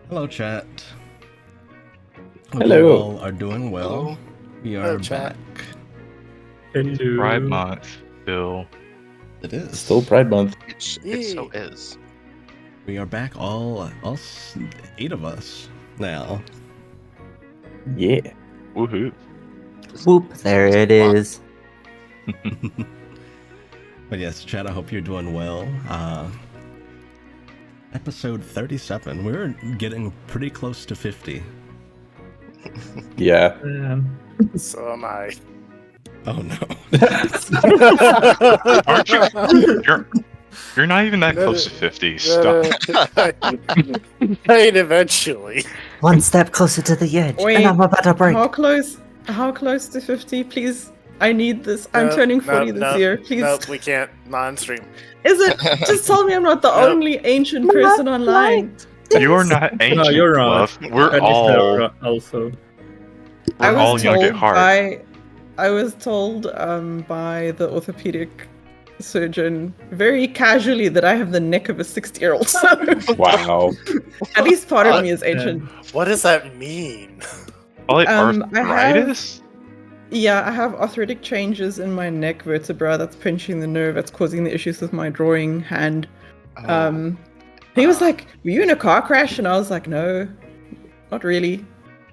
Hello, chat. Hope you Hello. all are doing well. Hello. We are Hello, chat. back. Pride Month, Bill. It is. Still Pride Month. It so is. We are back, all 8 of us now. Yeah. Woohoo. Whoop, there it is. But yes, chat, I hope you're doing well. Episode 37. We're getting pretty close to 50. Yeah. So am I. Oh no. Aren't you? You're not even that close to 50. Stop. Right, eventually. One step closer to the edge, Wait, and I'm about to break. How close to 50? Please, I need this. I'm No, turning 40 this year. Please. Nope, we can't. Non-stream. Is it? Just tell me I'm not the Nope. only ancient person online. You're not ancient, No, you're wrong. love. We're all also. we're all young at heart. I was told by the orthopedic surgeon very casually that I have the neck of a 60-year-old. So Wow. at least part of me is ancient. What does that mean? All I arthritis? Yeah, I have arthritic changes in my neck vertebra that's pinching the nerve that's causing the issues with my drawing hand. He was like, "Were you in a car crash?" And I was like, "No, not really.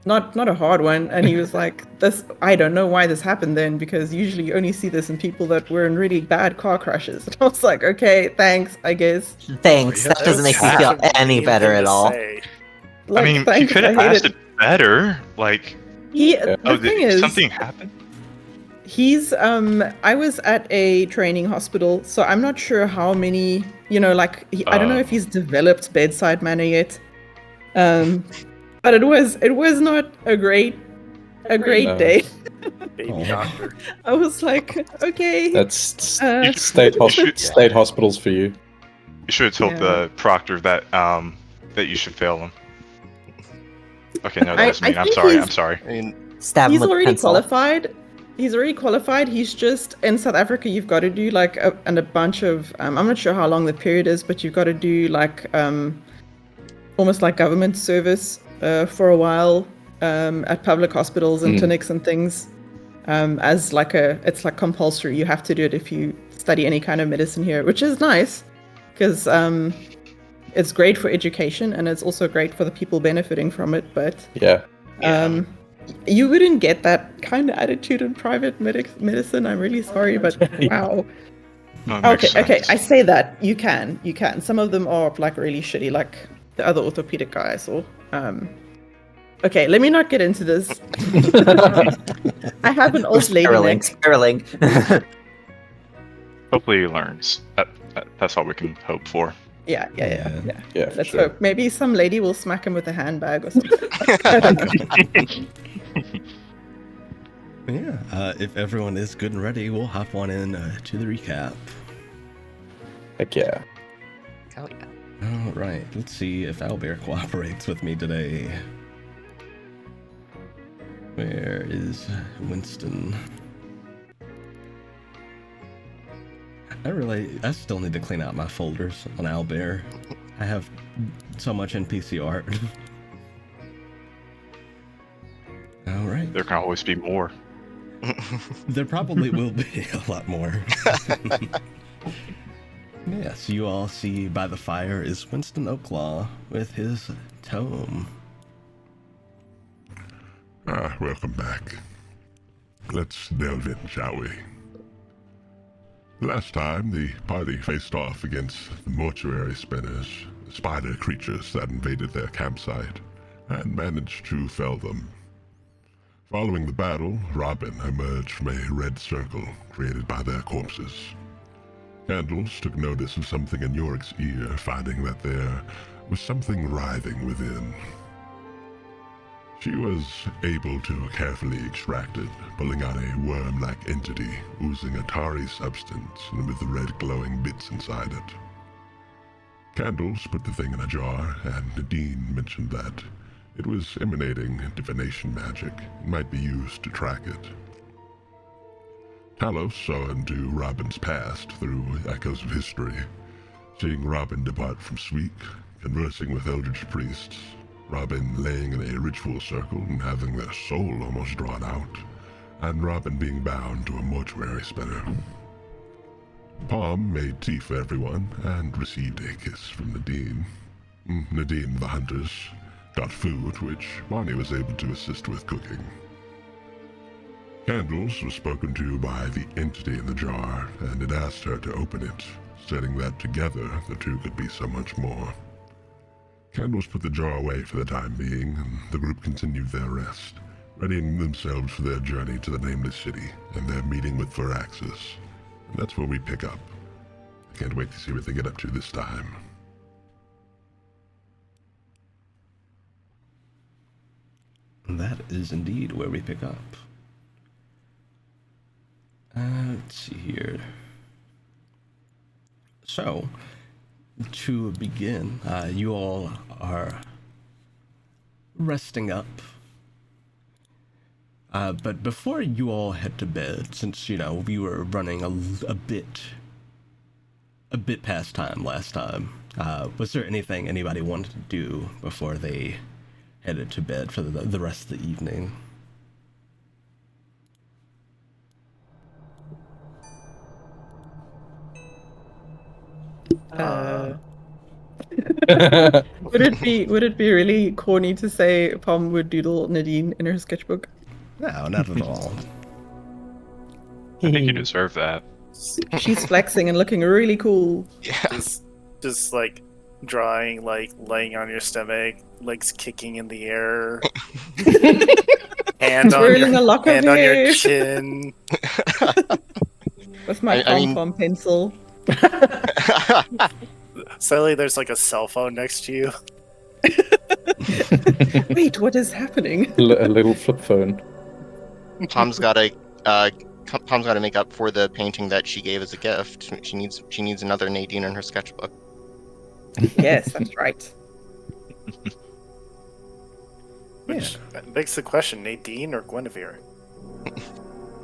Not a hard one." And he was like, "This, I don't know why this happened then, because usually you only see this in people that were in really bad car crashes." And I was like, "Okay, thanks, I guess." Thanks, that doesn't make me feel any better at all. Like, I mean, you thanks, could have I hate asked it better. Like, The thing is, something happened? he's I was at a training hospital, so I'm not sure how many, I don't know if he's developed bedside manner yet. But it was not a great day. Baby doctor. I was like, okay. That's state hospitals for you. You should have told the proctor that that you should fail him. Okay, no, that was mean. I'm sorry. I mean, Stab him He's with a already pencil. qualified. He's already qualified. He's just in South Africa. You've got to do like a bunch of. I'm not sure how long the period is, but you've got to do like almost like government service for a while at public hospitals and clinics and things. As like it's like compulsory. You have to do it if you study any kind of medicine here, which is nice because it's great for education and it's also great for the people benefiting from it. But Yeah. you wouldn't get that kind of attitude in private medicine. I'm really sorry, but wow. No, it makes Okay. sense. I say that you can. Some of them are like really shitty, like the other orthopedic guys. Or okay, let me not get into this. I have an old lady neck. Spiraling. Hopefully he learns. That's all we can hope for. Yeah. Yeah, for Let's sure. hope. Maybe some lady will smack him with a handbag or something. I don't know. Yeah, if everyone is good and ready, we'll hop on in to the recap. Heck yeah. hell yeah. All right, let's see if Owlbear cooperates with me today. Where is Winston? I still need to clean out my folders on Owlbear. I have so much NPC art. All right. There can always be more. There probably will be a lot more. Yes, you all see by the fire is Winston Oaklaw with his tome. Welcome back. Let's delve in, shall we? Last time, the party faced off against the mortuary spinners, the spider creatures that invaded their campsite, and managed to fell them. Following the battle, Robin emerged from a red circle created by their corpses. Candles took notice of something in Yorick's ear, finding that there was something writhing within. She was able to carefully extract it, pulling out a worm-like entity oozing a tarry substance and with the red glowing bits inside it. Candles put the thing in a jar, and Nadine mentioned that it was emanating divination magic and might be used to track it. Talos saw into Robin's past through echoes of history, seeing Robin depart from Sweek, conversing with eldritch priests, Robin laying in a ritual circle and having their soul almost drawn out, and Robin being bound to a mortuary spinner. Palm made tea for everyone and received a kiss from Nadine. Nadine, the hunters, got food, which Bonnie was able to assist with cooking. Candles was spoken to by the entity in the jar, and it asked her to open it, stating that together the two could be so much more. Candles put the jar away for the time being, and the group continued their rest, readying themselves for their journey to the Nameless City and their meeting with Varaxes. And that's where we pick up. I can't wait to see what they get up to this time. That is indeed where we pick up. Let's see here. So, to begin, you all are resting up. But before you all head to bed, since, we were running a bit past time last time, was there anything anybody wanted to do before they headed to bed for the rest of the evening? Would it be really corny to say Palm would doodle Nadine in her sketchbook? No, not at all. I think you deserve that. She's flexing and looking really cool. Yeah. Just like drawing, like laying on your stomach, legs kicking in the air, hand on Twirling a lock of hand on your hair. chin. With my pom-pom pencil. Suddenly there's like a cell phone next to you. Wait, what is happening? A little flip phone. Tom's got to make up for the painting that she gave as a gift. She needs another Nadine in her sketchbook. Yes, that's right. Which begs the question: Nadine or Guinevere?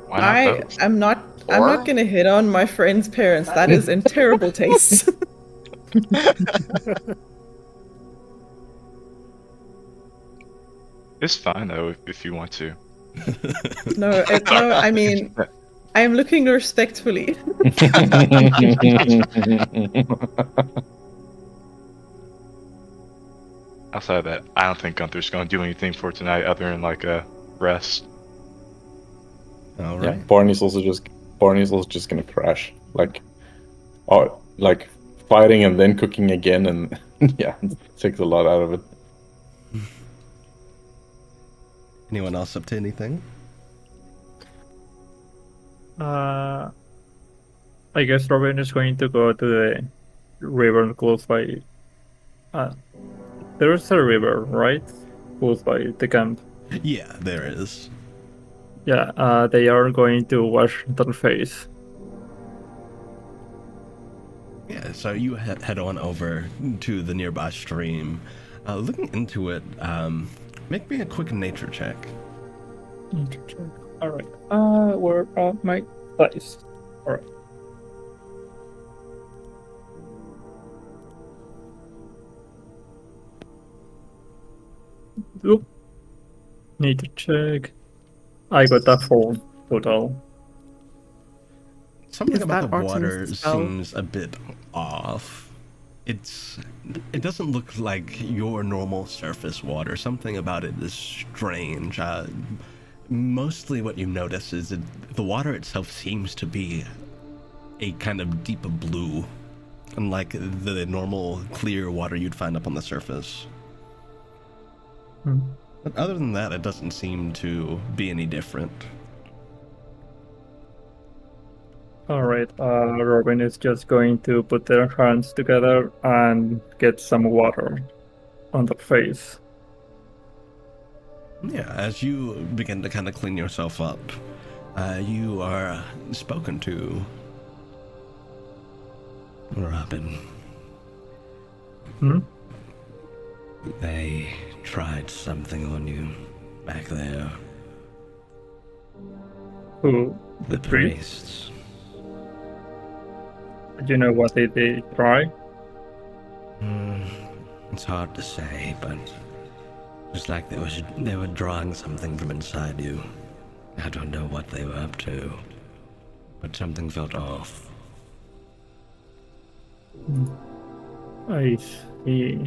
Why not both? I'm not gonna hit on my friend's parents. That is in terrible taste. It's fine though if you want to. No, I mean, I am looking respectfully. Outside of that, I don't think Gunther's going to do anything for tonight other than like a rest. All Yeah, right. Barney's also just gonna crash, like fighting and then cooking again, and yeah, it takes a lot out of it. Anyone else up to anything? I guess Robin is going to go to the river close by. There is a river, right? Close by the camp. Yeah, there is. Yeah, they are going to wash their face. Yeah, so you head on over to the nearby stream. Looking into it, make me a quick nature check. Alright. Where are my dice? Alright. Oop. Need to check. I got that 4 total. Something Is about that the Artemis' water spell? seems a bit off. It doesn't look like your normal surface water. Something about it is strange. Mostly what you notice is that the water itself seems to be a kind of deep blue, unlike the normal clear water you'd find up on the surface. But other than that, it doesn't seem to be any different. Alright, Robin is just going to put their hands together and get some water on the face. Yeah, as you begin to kind of clean yourself up, you are spoken to. Robin. Hmm? They tried something on you back there. Who? The priests. Do you know what they try? It's hard to say, but It's like they were drawing something from inside you. I don't know what they were up to, but something felt off. I see.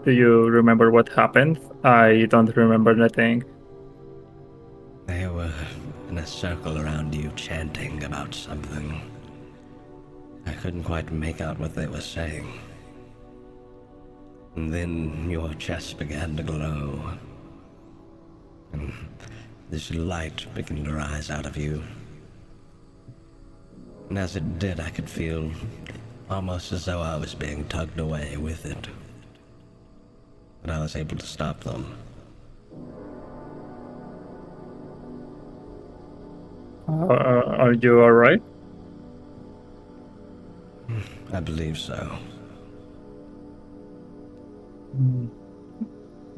Do you remember what happened? I don't remember anything. They were in a circle around you, chanting about something. I couldn't quite make out what they were saying. And then your chest began to glow. And this light began to rise out of you. And as it did, I could feel almost as though I was being tugged away with it. But I was able to stop them. Are you alright? I believe so.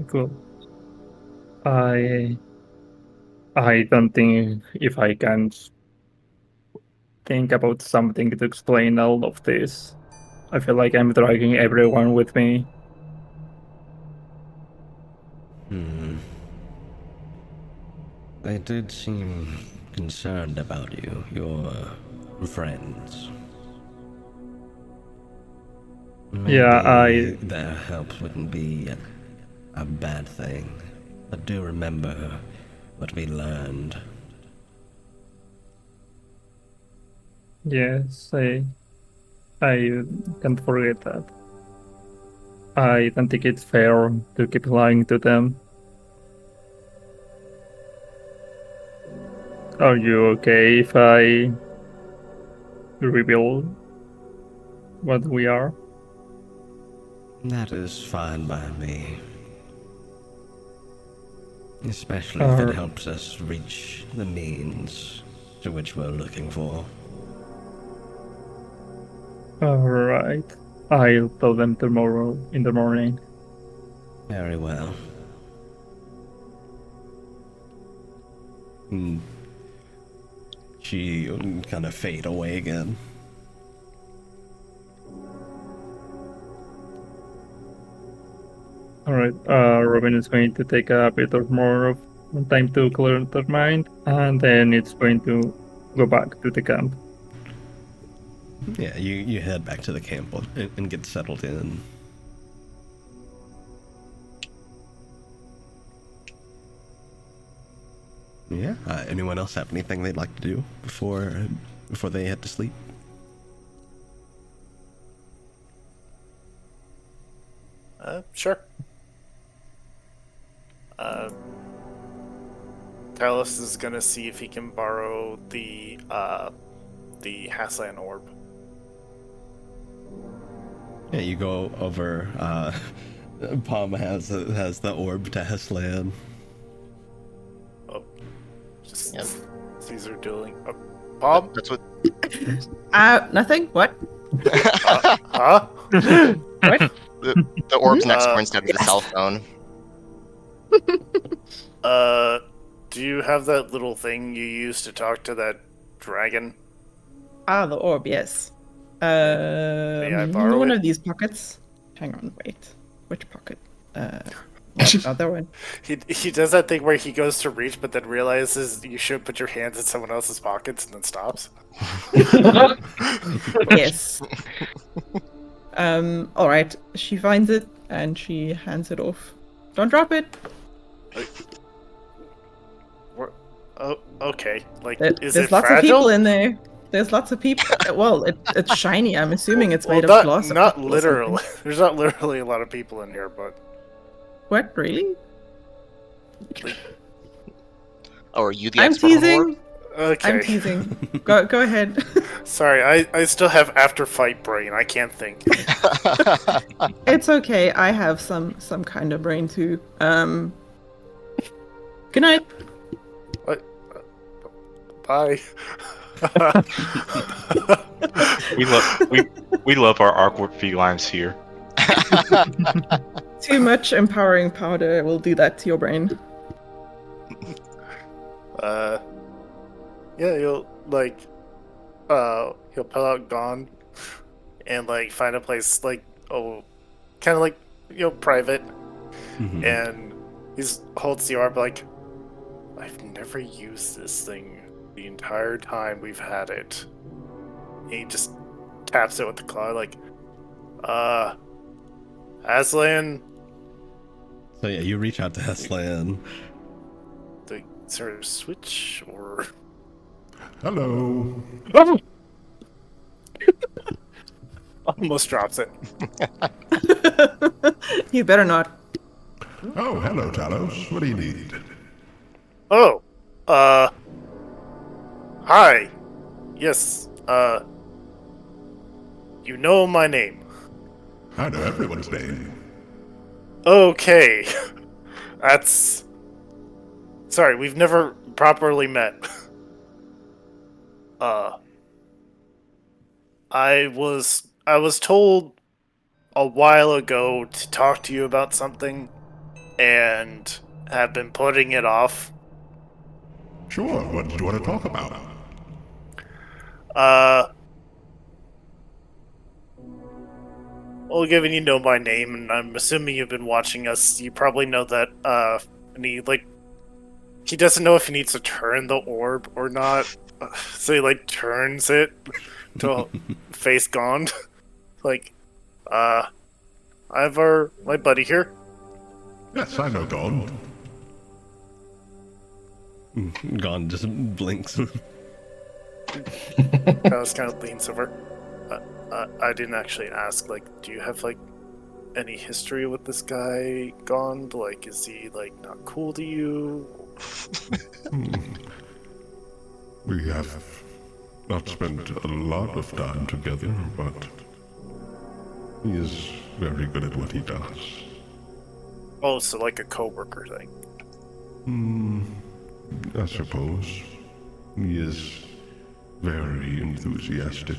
Cool. I don't think if I can think about something to explain all of this. I feel like I'm dragging everyone with me. They did seem concerned about you, your friends. Maybe Yeah, their help wouldn't be a bad thing. But do remember what we learned. Yes, I can't forget that. I don't think it's fair to keep lying to them. Are you okay if I reveal what we are? That is fine by me. Especially if it helps us reach the means to which we're looking for. Alright. I'll tell them tomorrow in the morning. Very well. She kind of fade away again. Alright, Robin is going to take a bit of more of time to clear their mind, and then it's going to go back to the camp. Yeah, you head back to the camp and get settled in. Yeah. Anyone else have anything they'd like to do before they head to sleep? Sure. Talos is gonna see if he can borrow the Haslan orb. Yeah, you go over. Palm has the orb to Haslan. Oh, just Yep. Caesar dueling. Bob? That's what. Nothing. What? Huh? What? The orb's next door instead of the cell phone. Do you have that little thing you used to talk to that dragon? Ah, the orb. Yes. May I borrow one it? of these pockets. Hang on. Wait. Which pocket? Other one. He does that thing where he goes to reach, but then realizes you should put your hands in someone else's pockets and then stops. Yes. All right. She finds it and she hands it off. Don't drop it. Oh, okay. Like, is There's it lots fragile? of people in there. There's lots of people. Well, it's shiny. I'm assuming it's made Well, of glass. not or literally. something. There's not literally a lot of people in here, but What? Really? Oh, are you the I'm expert on teasing. orb? okay. I'm teasing. Go ahead. Sorry, I still have after fight brain. I can't think. It's okay. I have some kind of brain too. Good night. What? Bye. We love our awkward felines here. Too much empowering powder will do that to your brain. Yeah, he'll pull out Gone and find a place kind of private, Mhm. and holds the orb like, I've never used this thing the entire time we've had it. And he just taps it with the claw like, Aslan. So yeah, you reach out to Aslan. Is there a switch or? Hello. Almost drops it. You better not. Oh, hello, Talos. What do you need? Oh, hi. Yes, you know my name. I know everyone's name. Okay. That's... Sorry, we've never properly met. I was told a while ago to talk to you about something, and have been putting it off. Sure, what do you want to talk about? Well, given you know my name, and I'm assuming you've been watching us, you probably know that, he doesn't know if he needs to turn the orb or not. So he, turns it to face Gond. I have my buddy here. Yes, I know Gond. Gond just blinks. Alice kind of leans over. I didn't actually ask, do you have, any history with this guy, Gond? Is he, not cool to you? We have not spent a lot of time together, but he is very good at what he does. Oh, so a co-worker thing. I suppose. He is very enthusiastic.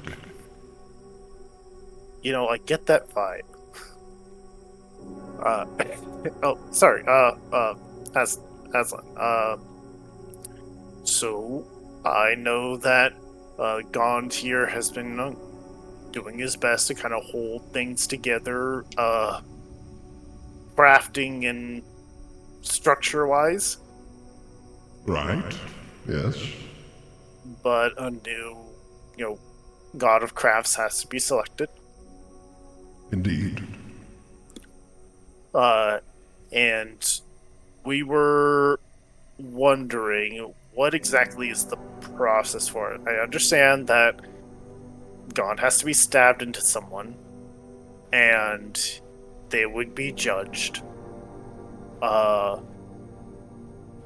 I get that vibe. Oh, sorry, Aslan. So, I know that, Gond here has been, doing his best to kind of hold things together, crafting and structure-wise. Right, yes. But a new, God of Crafts has to be selected. Indeed. And we were wondering what exactly is the process for it. I understand that Gond has to be stabbed into someone, and they would be judged.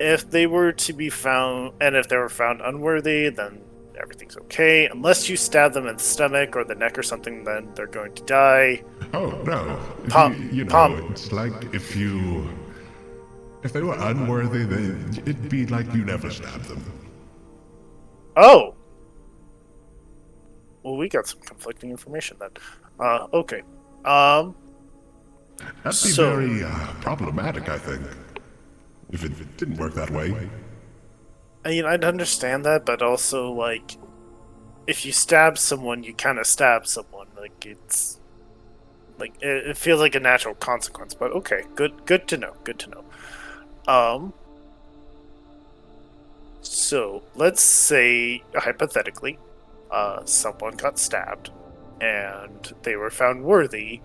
If they were to be found, and if they were found unworthy, then everything's okay. Unless you stab them in the stomach or the neck or something, then they're going to die. Oh, no. It's like if they were unworthy, it'd be like you never stabbed them. Oh! Well, we got some conflicting information then. Okay. That'd be very problematic, I think, if it didn't work that way. I mean, I'd understand that, but also, if you stab someone, you kind of stab someone. It's... it feels like a natural consequence, but okay. Good to know. Good to know. So, let's say, hypothetically, someone got stabbed, and they were found worthy.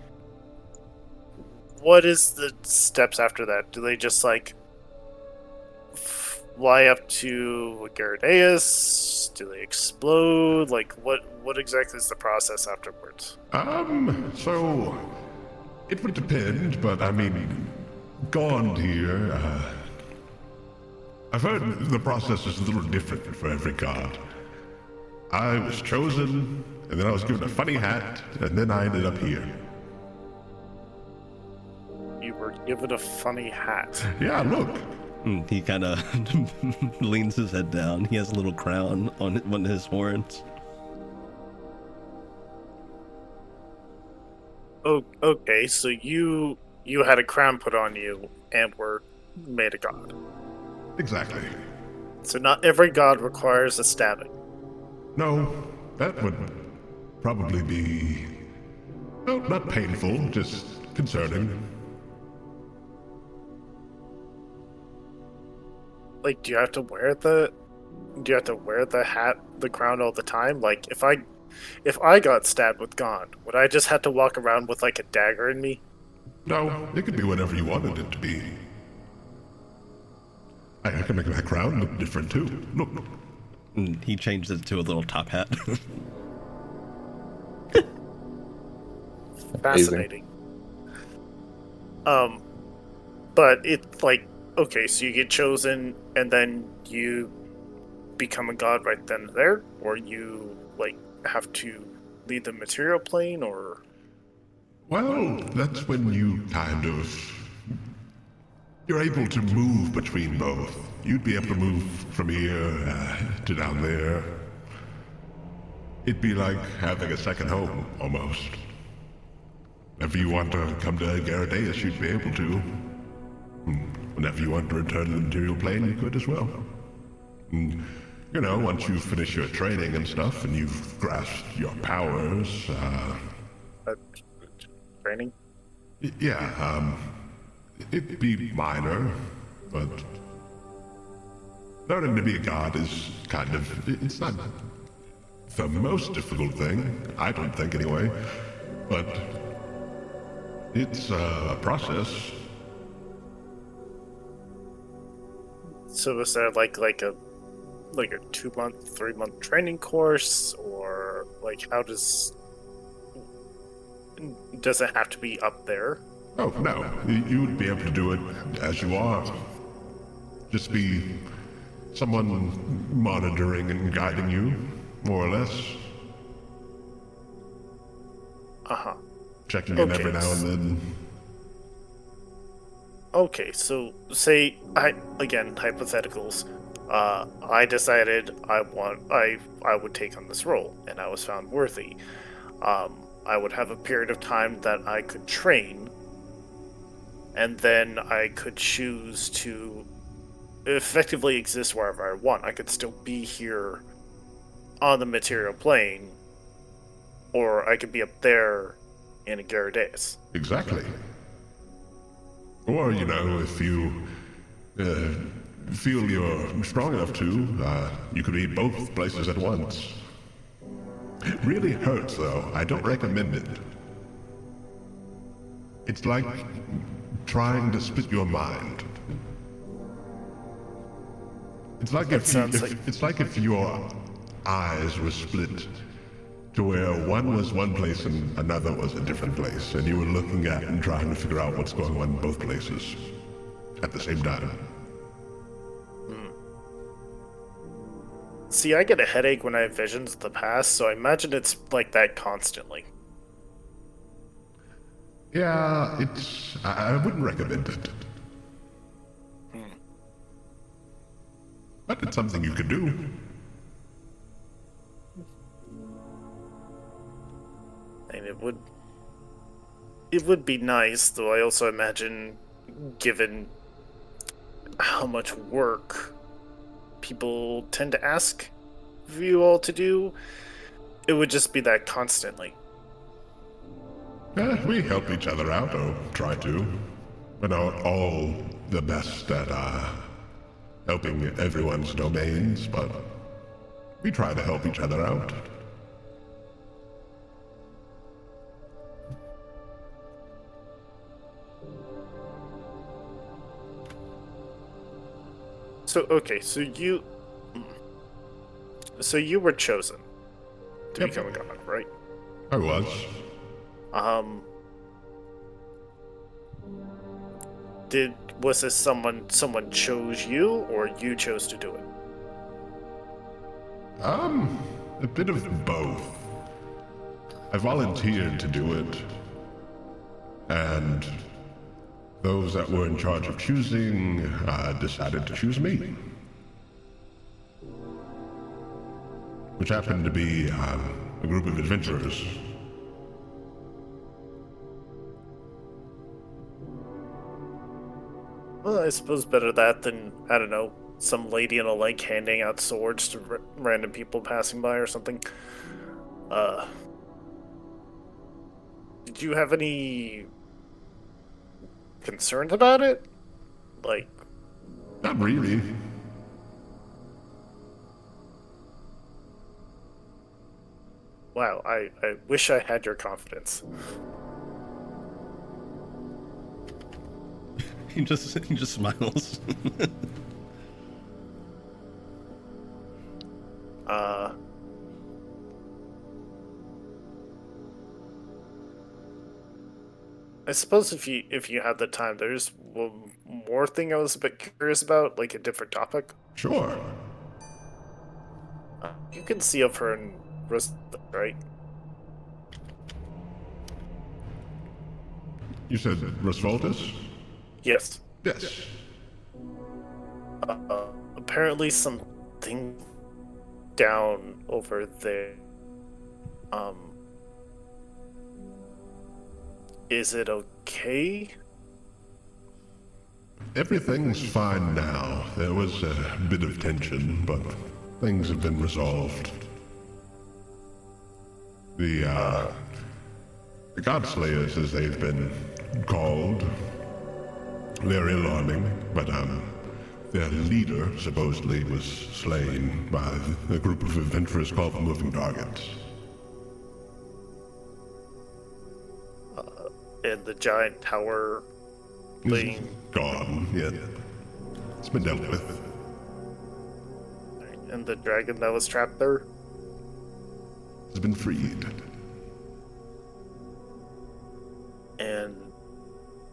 What is the steps after that? Do they just, fly up to Gardaeus? Do they explode? What exactly is the process afterwards? So... It would depend, but I mean... Gond here, I've heard the process is a little different for every god. I was chosen, and then I was given a funny hat, and then I ended up here. You were given a funny hat. Yeah, look. He kind of leans his head down. He has a little crown on one of his horns. Oh, okay, so you had a crown put on you and were made a god. Exactly. So not every god requires a stabbing. No, that would probably be... No, not painful, just concerning. like, do you have to wear the hat, the crown all the time? Like, if I got stabbed with Gone, would I just have to walk around with like a dagger in me? No, it could be whatever you wanted it to be. I can make that crown look different too. Look. And he changed it to a little top hat. Fascinating. But it's like, okay, so you get chosen and then you become a god right then and there, or you like have to lead the material plane, or Well, that's when you you're able to move between both. You'd be able to move from here to down there. It'd be like having a second home, almost. If you want to come to Garadeus, you'd be able to. Whenever you want to return to the material plane, you could as well. And, you know, once you finish your training and stuff, and you've grasped your powers, training? Yeah, it'd be minor, but learning to be a god is kind of, it's not the most difficult thing, I don't think anyway, but it's a process. So is there like a 2-month, 3-month training course, or like how does it have to be up there? Oh, no. You would be able to do it as you are. Just be someone monitoring and guiding you, more or less. Uh-huh. Checking in every now and then. Okay, so say again, hypotheticals. I decided I would take on this role, and I was found worthy. I would have a period of time that I could train, and then I could choose to effectively exist wherever I want. I could still be here on the material plane, or I could be up there in Garadeus. Exactly. Or, you know, if you feel you're strong enough to, you could be both places at once. It really hurts, though. I don't recommend it. It's like trying to split your mind. It's like if your eyes were split to where one was one place and another was a different place, and you were looking at and trying to figure out what's going on in both places at the same time. See, I get a headache when I have visions of the past, so I imagine it's like that constantly. Yeah, I wouldn't recommend it. But it's something you could do. And it would be nice, though I also imagine, given how much work people tend to ask of you all to do, it would just be that constantly. We help each other out, or try to. We're not all the best at helping everyone's domains, but we try to help each other out. So, okay, so you were chosen to become a god, right? I was. Was this someone chose you, or you chose to do it? A bit of both. I volunteered to do it, and those that were in charge of choosing decided to choose me. Which happened to be a group of adventurers. Well, I suppose better that than, I don't know, some lady in a lake handing out swords to random people passing by or something. Did you have any concerns about it? Like... Not really. Wow, I wish I had your confidence. He just smiles. I suppose if you had the time, there's one more thing I was a bit curious about, like a different topic. Sure. You can see of her in right? You said Rosvoltis? Yes. Yes. Apparently something down over there. Is it okay? Everything's fine now. There was a bit of tension, but things have been resolved. The Godslayers, as they've been called, they're ill-arming, but their leader supposedly was slain by a group of adventurers called the Moving Targets. And the giant tower thing Gone, yeah. It's been dealt with. and the dragon that was trapped there? It's been freed. And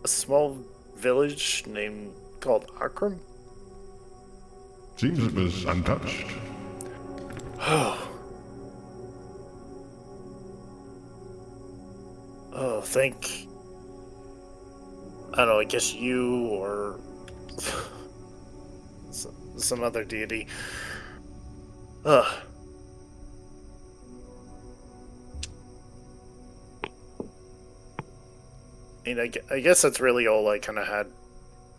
a small village called Akram? Seems it was untouched. Oh, thank... I don't know, I guess you or some other deity. Ugh. I mean, I guess that's really all I kind of had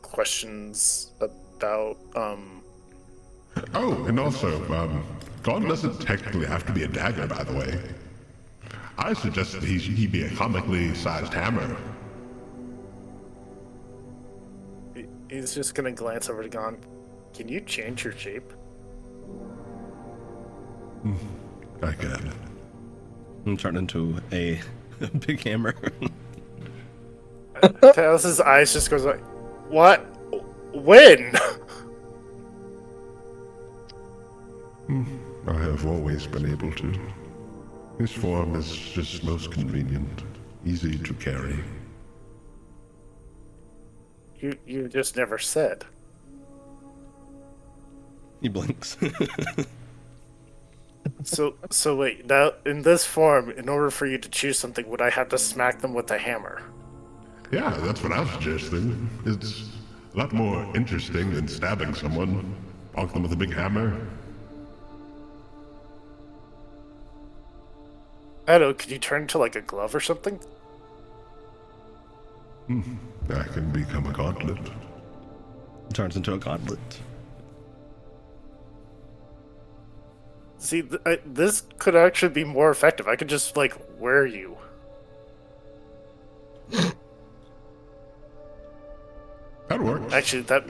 questions about. Oh, and also, Gone doesn't technically have to be a dagger, by the way. I suggest that he be a comically sized hammer. He's just gonna glance over to Gon. Can you change your shape? I can. And turn into a big hammer. Talos' eyes just goes like, what? When? I have always been able to. This form is just most convenient, easy to carry. You just never said. He blinks. So wait, now in this form, in order for you to choose something, would I have to smack them with a hammer? Yeah, that's what I was suggesting. It's a lot more interesting than stabbing someone. Bonk them with a big hammer. I don't know, could you turn into like a glove or something? I can become a gauntlet. Turns into a gauntlet. See, this could actually be more effective. I could just, like, wear you. That works. Actually, that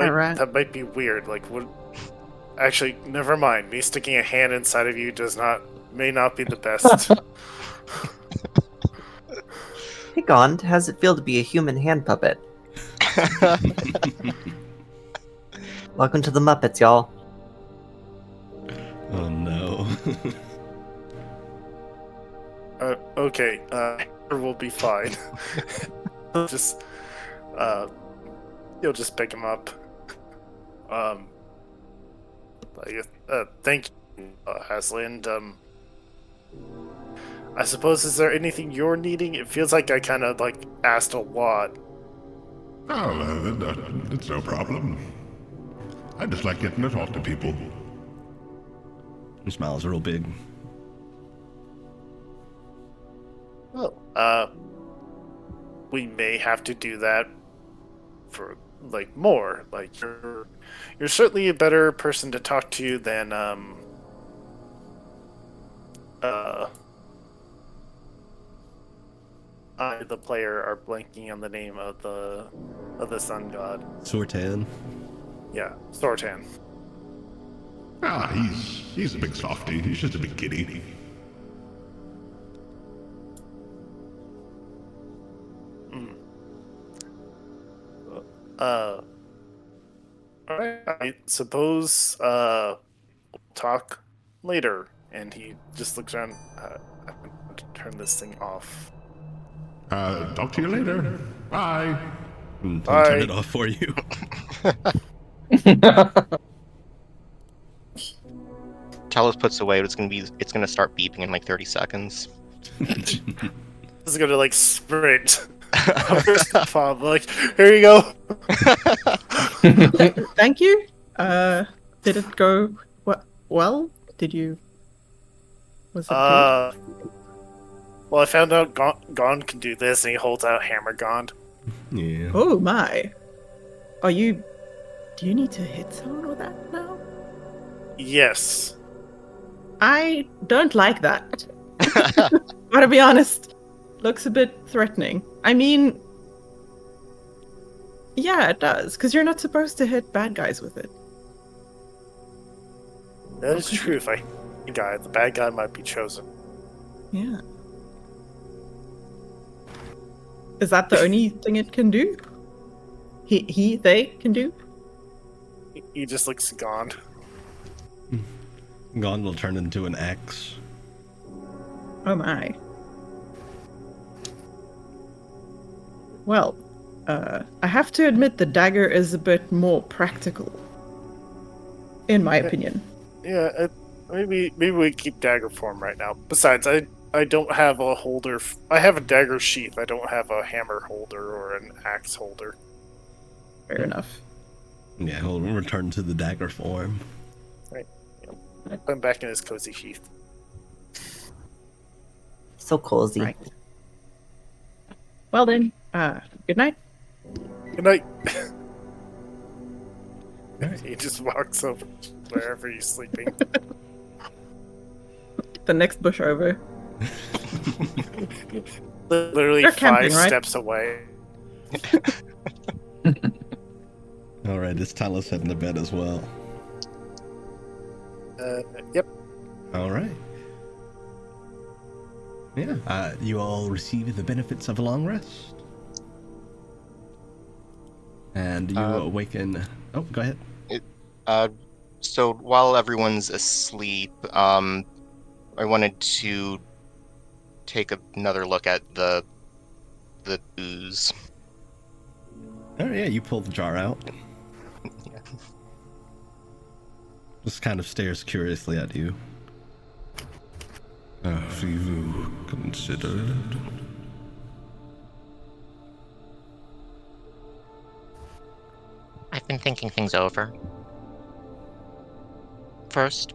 might be weird. Like, what? Actually, never mind. Me sticking a hand inside of you may not be the best. Hey Gond, how's it feel to be a human hand puppet? Welcome to the Muppets, y'all. Oh no. Okay, we'll be fine. Just, you'll just pick him up. Thank you, Aslan. I suppose, is there anything you're needing? It feels like I kind of, like, asked a lot. Oh, it's no problem. I just like getting to talk to people. He smiles real big. Well, we may have to do that for, like, more. Like, you're certainly a better person to talk to than, I, the player, are blanking on the name of the sun god. Sortan. Yeah, Sortan. Ah, he's a big softy. He's just a big kitty. All right. I suppose we'll talk later. And he just looks around. I'm going to turn this thing off. Talk to you later. Bye. He'll Bye. turn it off for you. Talos puts away, but it's gonna start beeping in like 30 seconds. This is gonna like sprint. Bob, like, here you go. Thank you. Did it go well? Did you? Was it good? Well, I found out Gond can do this, and he holds out Hammer Gond. Yeah. Oh my. Do you need to hit someone with that now? Yes. I don't like that. Gotta be honest. Looks a bit threatening. I mean, yeah, it does, because you're not supposed to hit bad guys with it. That is true. If I hit the guy, the bad guy might be chosen. Yeah. Is that the only thing it can do? They can do? He just looks Gond. Gond will turn into an X. Oh my. Well, I have to admit the dagger is a bit more practical. In my opinion. Yeah, maybe we keep dagger form right now. Besides, I don't have a holder. I have a dagger sheath. I don't have a hammer holder or an axe holder. Fair enough. Yeah, he'll return to the dagger form. Right. Put him back in his cozy sheath. So cozy. Right. Well then, good night. Good night. Alright. He just walks over wherever he's sleeping. The next bush over. Literally They're 5 camping, right? steps away. Alright, is Talos heading to bed as well? Yep. Alright. Yeah, you all receive the benefits of a long rest. And you awaken... Oh, go ahead. So while everyone's asleep, I wanted to take another look at the ooze. Oh yeah, you pull the jar out. Yeah. Just kind of stares curiously at you. Have you considered? I've been thinking things over. First,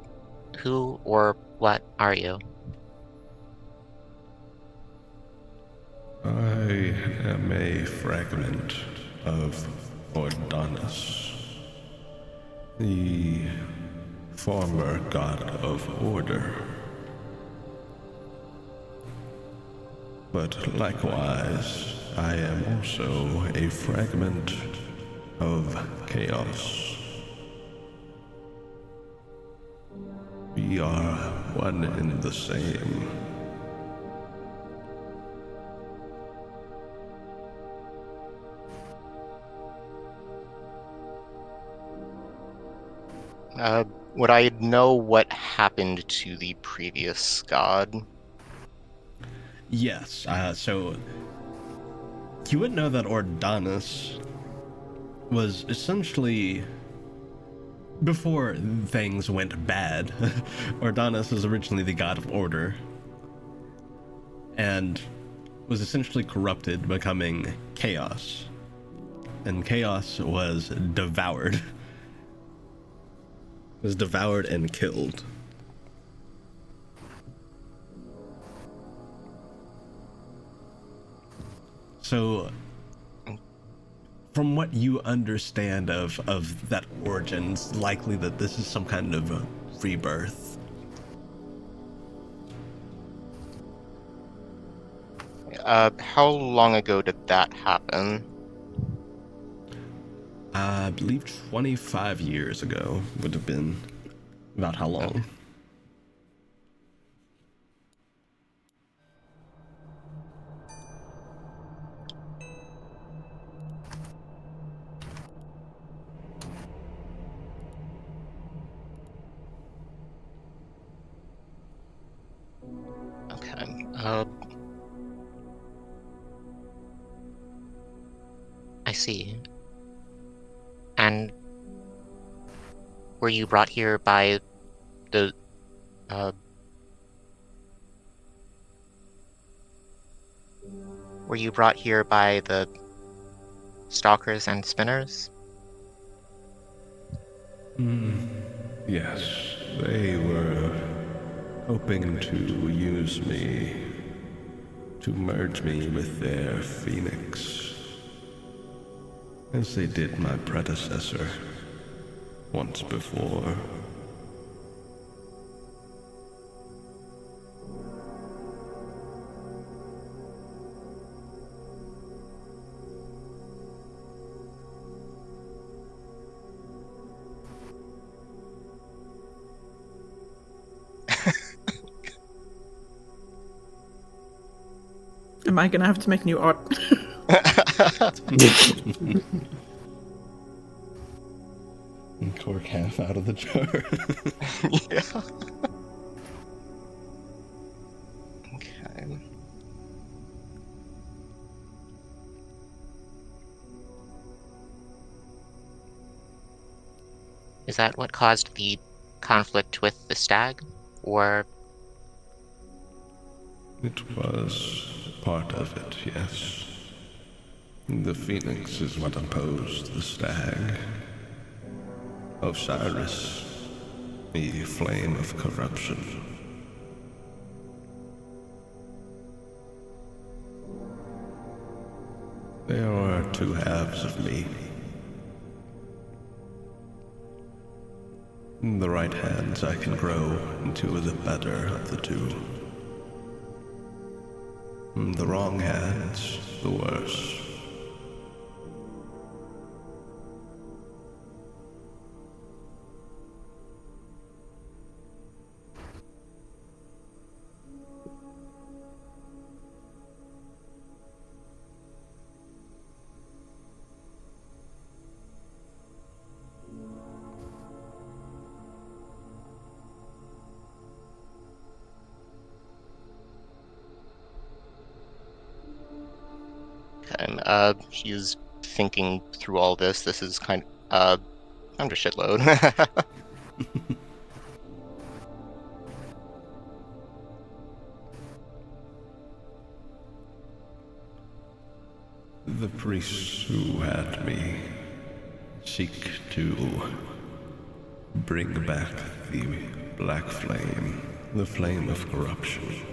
who or what are you? I am a fragment of Ordonis, the former god of order. But likewise, I am also a fragment of chaos. We are one and the same. Would I know what happened to the previous god? Yes, so... You would know that Ordonis was essentially... Before things went bad, Ordonis was originally the god of order. And was essentially corrupted, becoming chaos. And chaos was devoured. Was devoured and killed. So, from what you understand of that origin, it's likely that this is some kind of a rebirth. How long ago did that happen? I believe 25 years ago would have been about how long. Okay. I see. And were you brought here by the, were you brought here by the stalkers and spinners? Yes, they were hoping to use me to merge me with their phoenix, as they did my predecessor once before. Am I gonna have to make new art? Cork half out of the jar. Yeah. Okay. Is that what caused the conflict with the stag? Or It was part of it, yes. The phoenix is what opposed the stag. Osiris, the flame of corruption. There are two halves of me. In the right hands, I can grow into the better of the two. In the wrong hands, the worse. He's thinking through all this. This is kind of shitload. The priests who had me seek to bring back the black flame, the flame of corruption.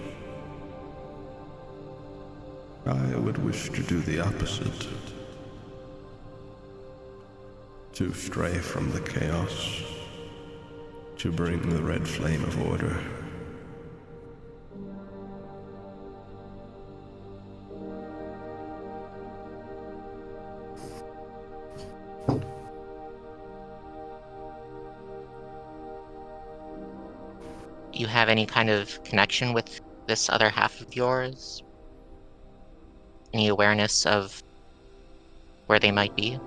I would wish to do the opposite. To stray from the chaos, to bring the red flame of order. do you have any kind of connection with this other half of yours? Any awareness of where they might be?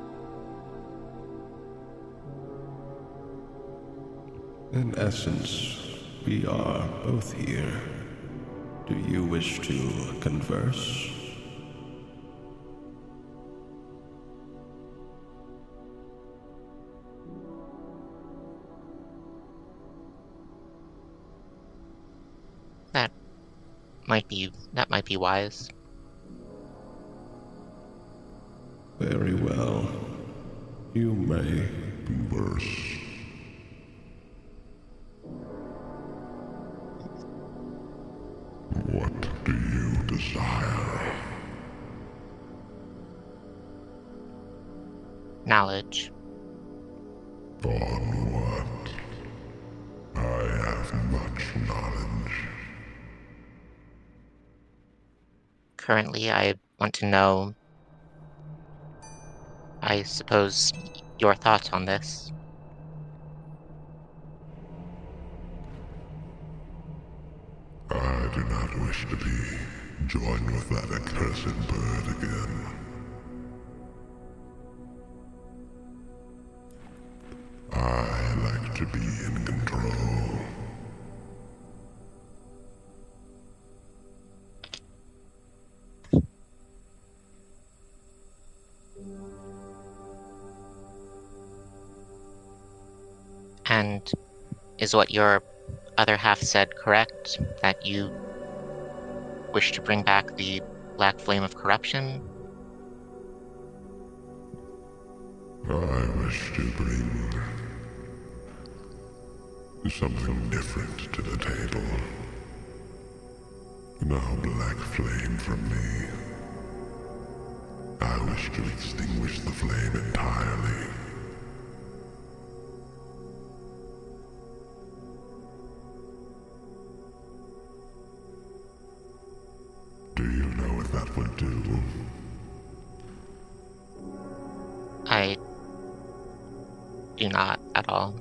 In essence, we are both here. Do you wish to converse? That might be wise. Very well. You may converse. What do you desire? Knowledge. On what? I have much knowledge. Currently, I want to know, I suppose, your thoughts on this. I do not wish to be joined with that accursed bird again. I like to be in control. And is what your other half said correct? That you wish to bring back the black flame of corruption? I wish to bring something different to the table. No black flame from me. I wish to extinguish the flame entirely. Do you know what that would do? I do not at all.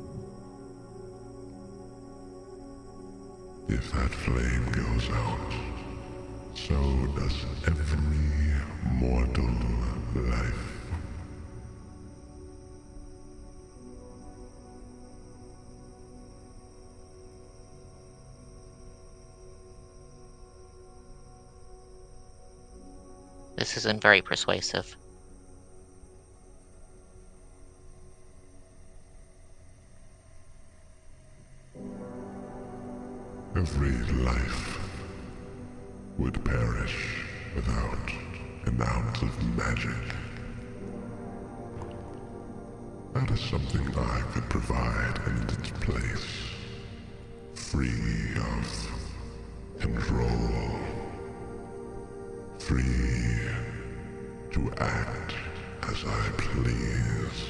If that flame goes out, so does every mortal life. This isn't very persuasive. Every life would perish without an ounce of magic. That is something I could provide in its place, free of control, free to act as I please.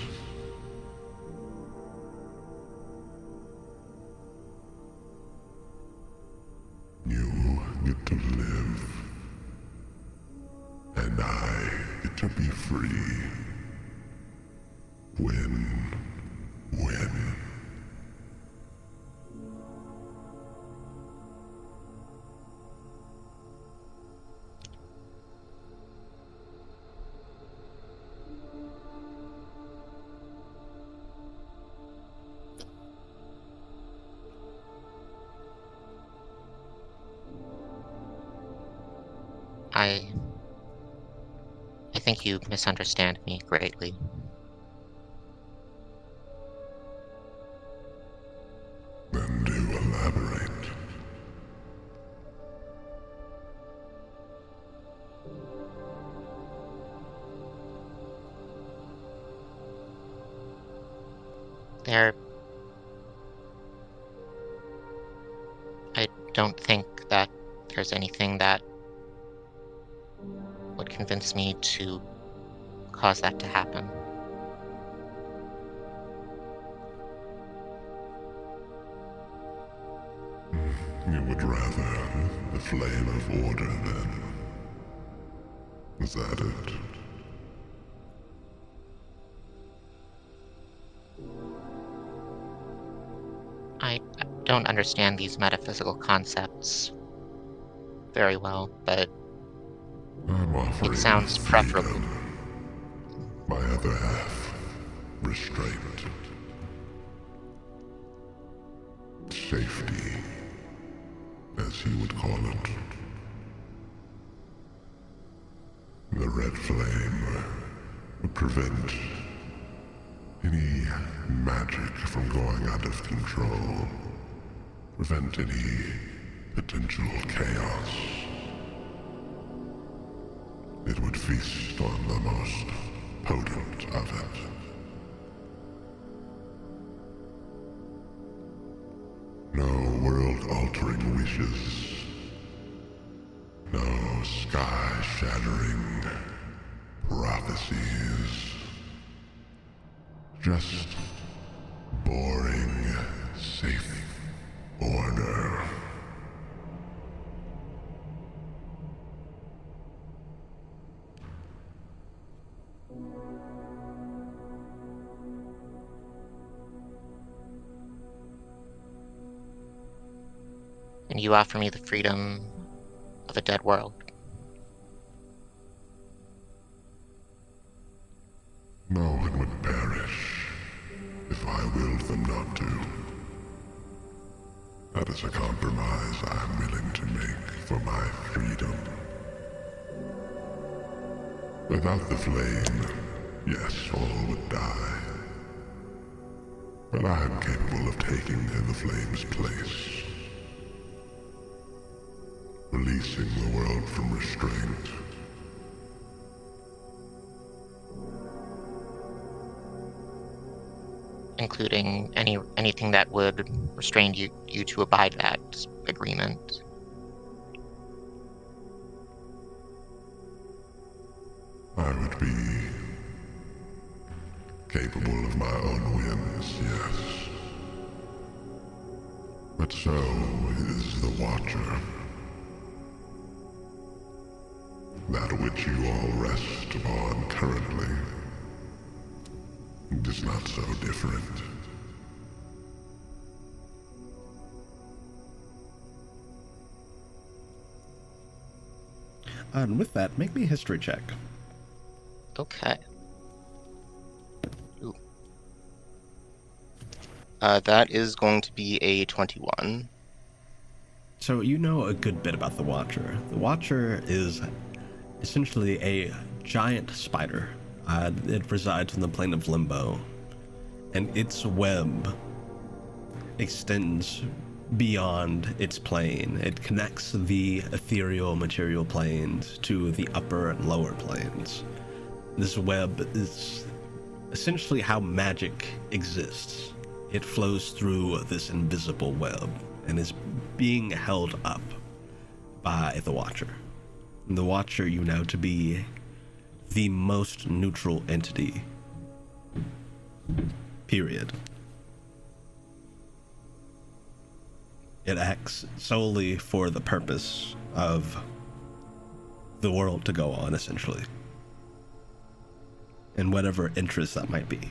You get to live, and I get to be free. Win, win. I think you misunderstand me greatly. Then do elaborate. I don't think that there's anything that would convince me to cause that to happen. You would rather the flame of order, then? Is that it? I don't understand these metaphysical concepts very well, but I'm offering it sounds preferable. My other half, restraint. Safety, as he would call it. The red flame would prevent any magic from going out of control. Prevent any potential chaos. It would feast on the most potent of it. No world-altering wishes. No sky-shattering prophecies. Just boring, safe order. And you offer me the freedom of a dead world. No one would perish if I willed them not to. That is a compromise I'm willing to make for my freedom. Without the flame, yes, all would die. but I am capable of taking the flame's place, releasing the world from restraint. Including anything that would restrain you to abide that agreement. I would be capable of my own whims, yes. But so is the Watcher. That which you all rest upon currently is not so different. And with that, make me a history check. Okay. Ooh. That is going to be a 21. So you know a good bit about the Watcher. The Watcher is essentially a giant spider. It resides in the plane of Limbo, and its web extends beyond its plane. It connects the ethereal material planes to the upper and lower planes. This web is essentially how magic exists. It flows through this invisible web and is being held up by the Watcher. And the Watcher you know to be the most neutral entity. Period. It acts solely for the purpose of the world to go on, essentially. And whatever interest that might be.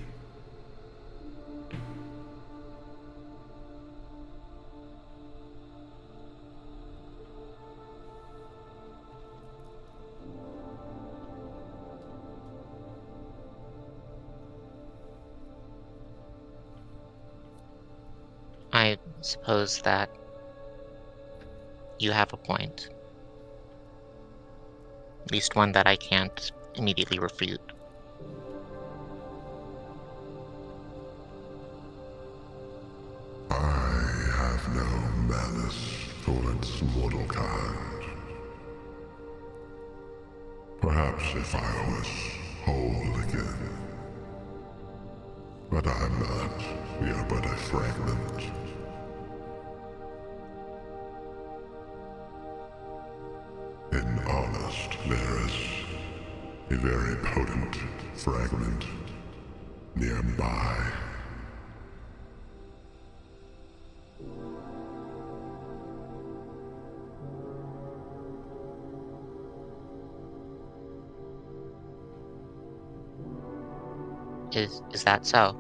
I suppose that you have a point. At least one that I can't immediately refute. I have no malice towards mortal kind. Perhaps if I was whole again. But I'm not. We are but a fragment. In Honest, there is a very potent fragment nearby. Is that so?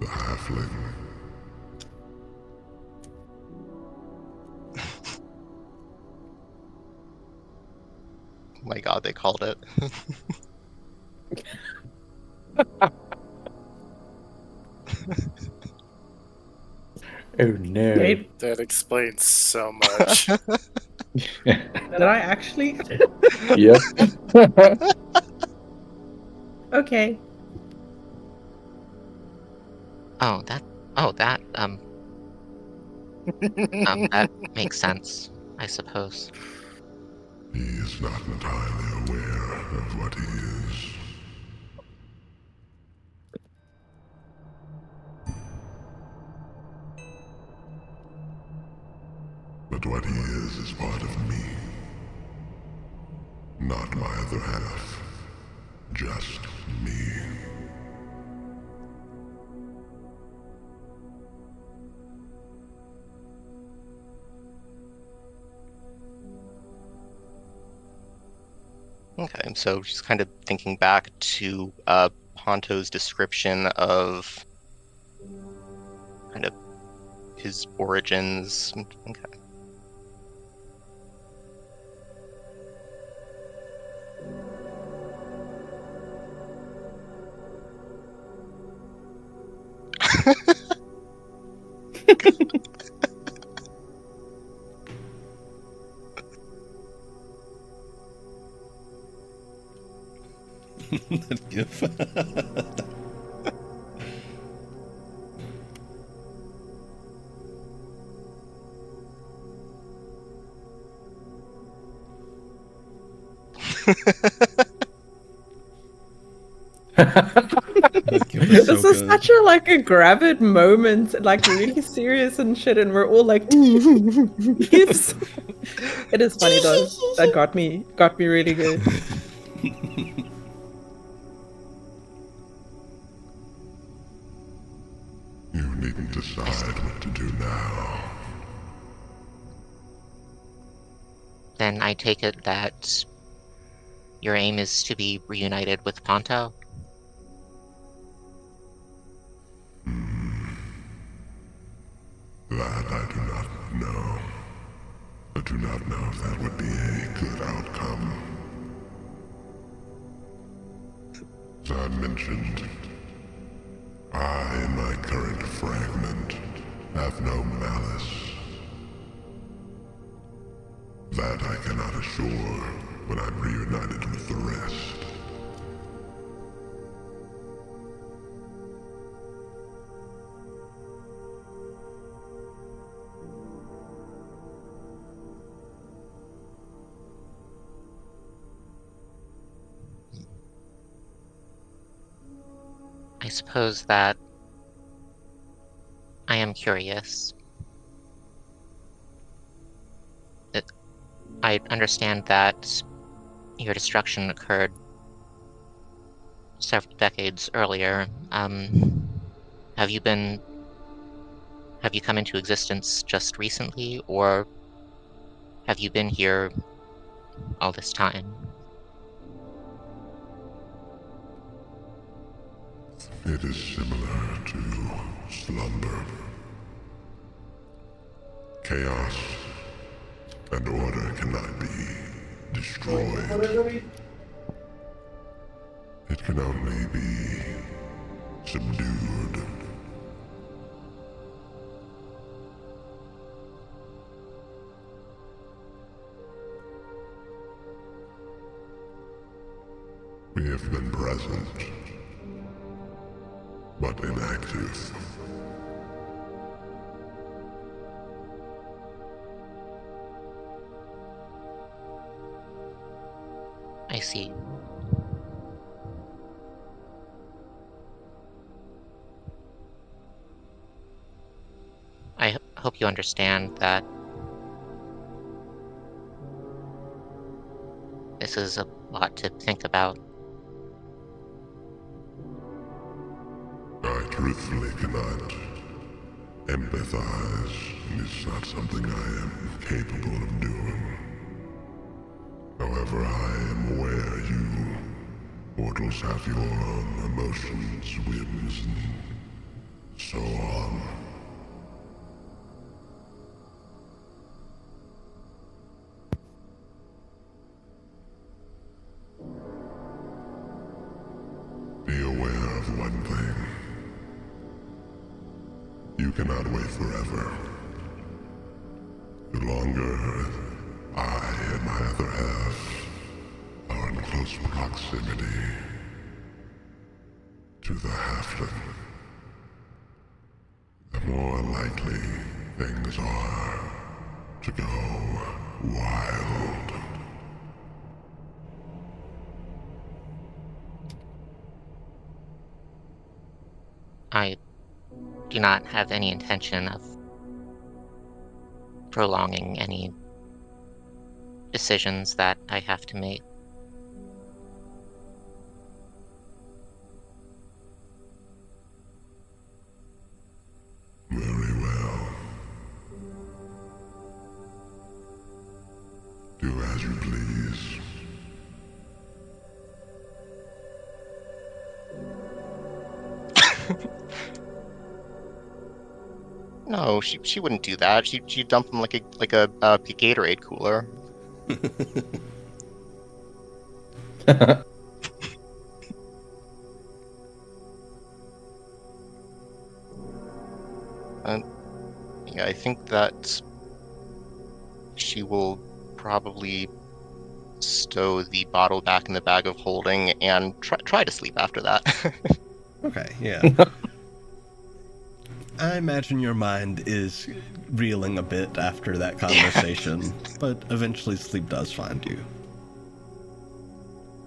The halfling. Oh my god, they called it. Oh no. Wait, That explains so much. did I actually? Yep. Okay. That makes sense, I suppose. He is not entirely aware of what he is. But what he is part of me. Not my other half. Just me. Okay, so just kind of thinking back to Ponto's description of kind of his origins. Okay. That gif. This is such a like a gravid moment, like really serious and shit, and we're all like, "Yes." It is funny though. That got me really good. You needn't decide what to do now. Then I take it that your aim is to be reunited with Ponto? That I do not know. I do not know if that would be a good outcome. As I mentioned, I, in my current fragment, have no malice. That I cannot assure when I'm reunited with the rest. I suppose that I am curious. I understand that your destruction occurred several decades earlier. Have you come into existence just recently, or have you been here all this time? It is similar to slumber. Chaos and order cannot be destroyed. It can only be subdued. We have been present, but inactive. I see. I hope you understand that this is a lot to think about. I truthfully cannot empathize. It's not something I am capable of doing. However, I am aware you mortals have your own emotions, whims, and so on. Be aware of one thing. You cannot wait forever. The longer I and my other half are in close proximity to the halfling, the more likely things are to go wild. I do not have any intention of prolonging any decisions that I have to make. Very well. Do as you please. No, she wouldn't do that. She'd dump him like a Gatorade cooler. Yeah, I think that she will probably stow the bottle back in the bag of holding and try to sleep after that. Okay, yeah. I imagine your mind is reeling a bit after that conversation, but eventually sleep does find you.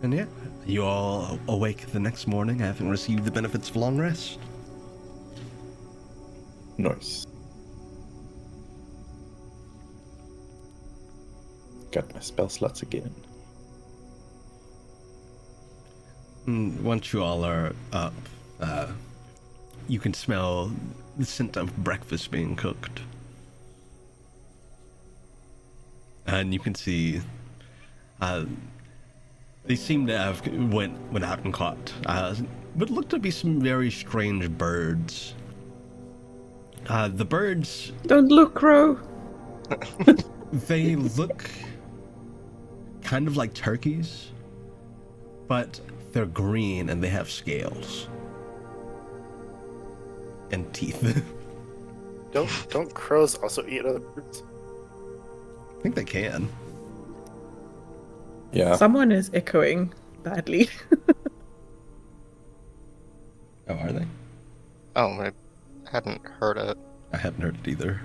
And yeah, you all awake the next morning having received the benefits of long rest. Nice. Got my spell slots again. Once you all are up, you can smell the scent of breakfast being cooked. And you can see they seem to have went out and caught what look to be some very strange birds. The birds, Don't look, Crow. they look kind of like turkeys, but they're green and they have scales and teeth. Don't crows also eat other birds? I think they can. Yeah. Someone is echoing badly. Oh, are they? Oh, I hadn't heard it. I hadn't heard it either.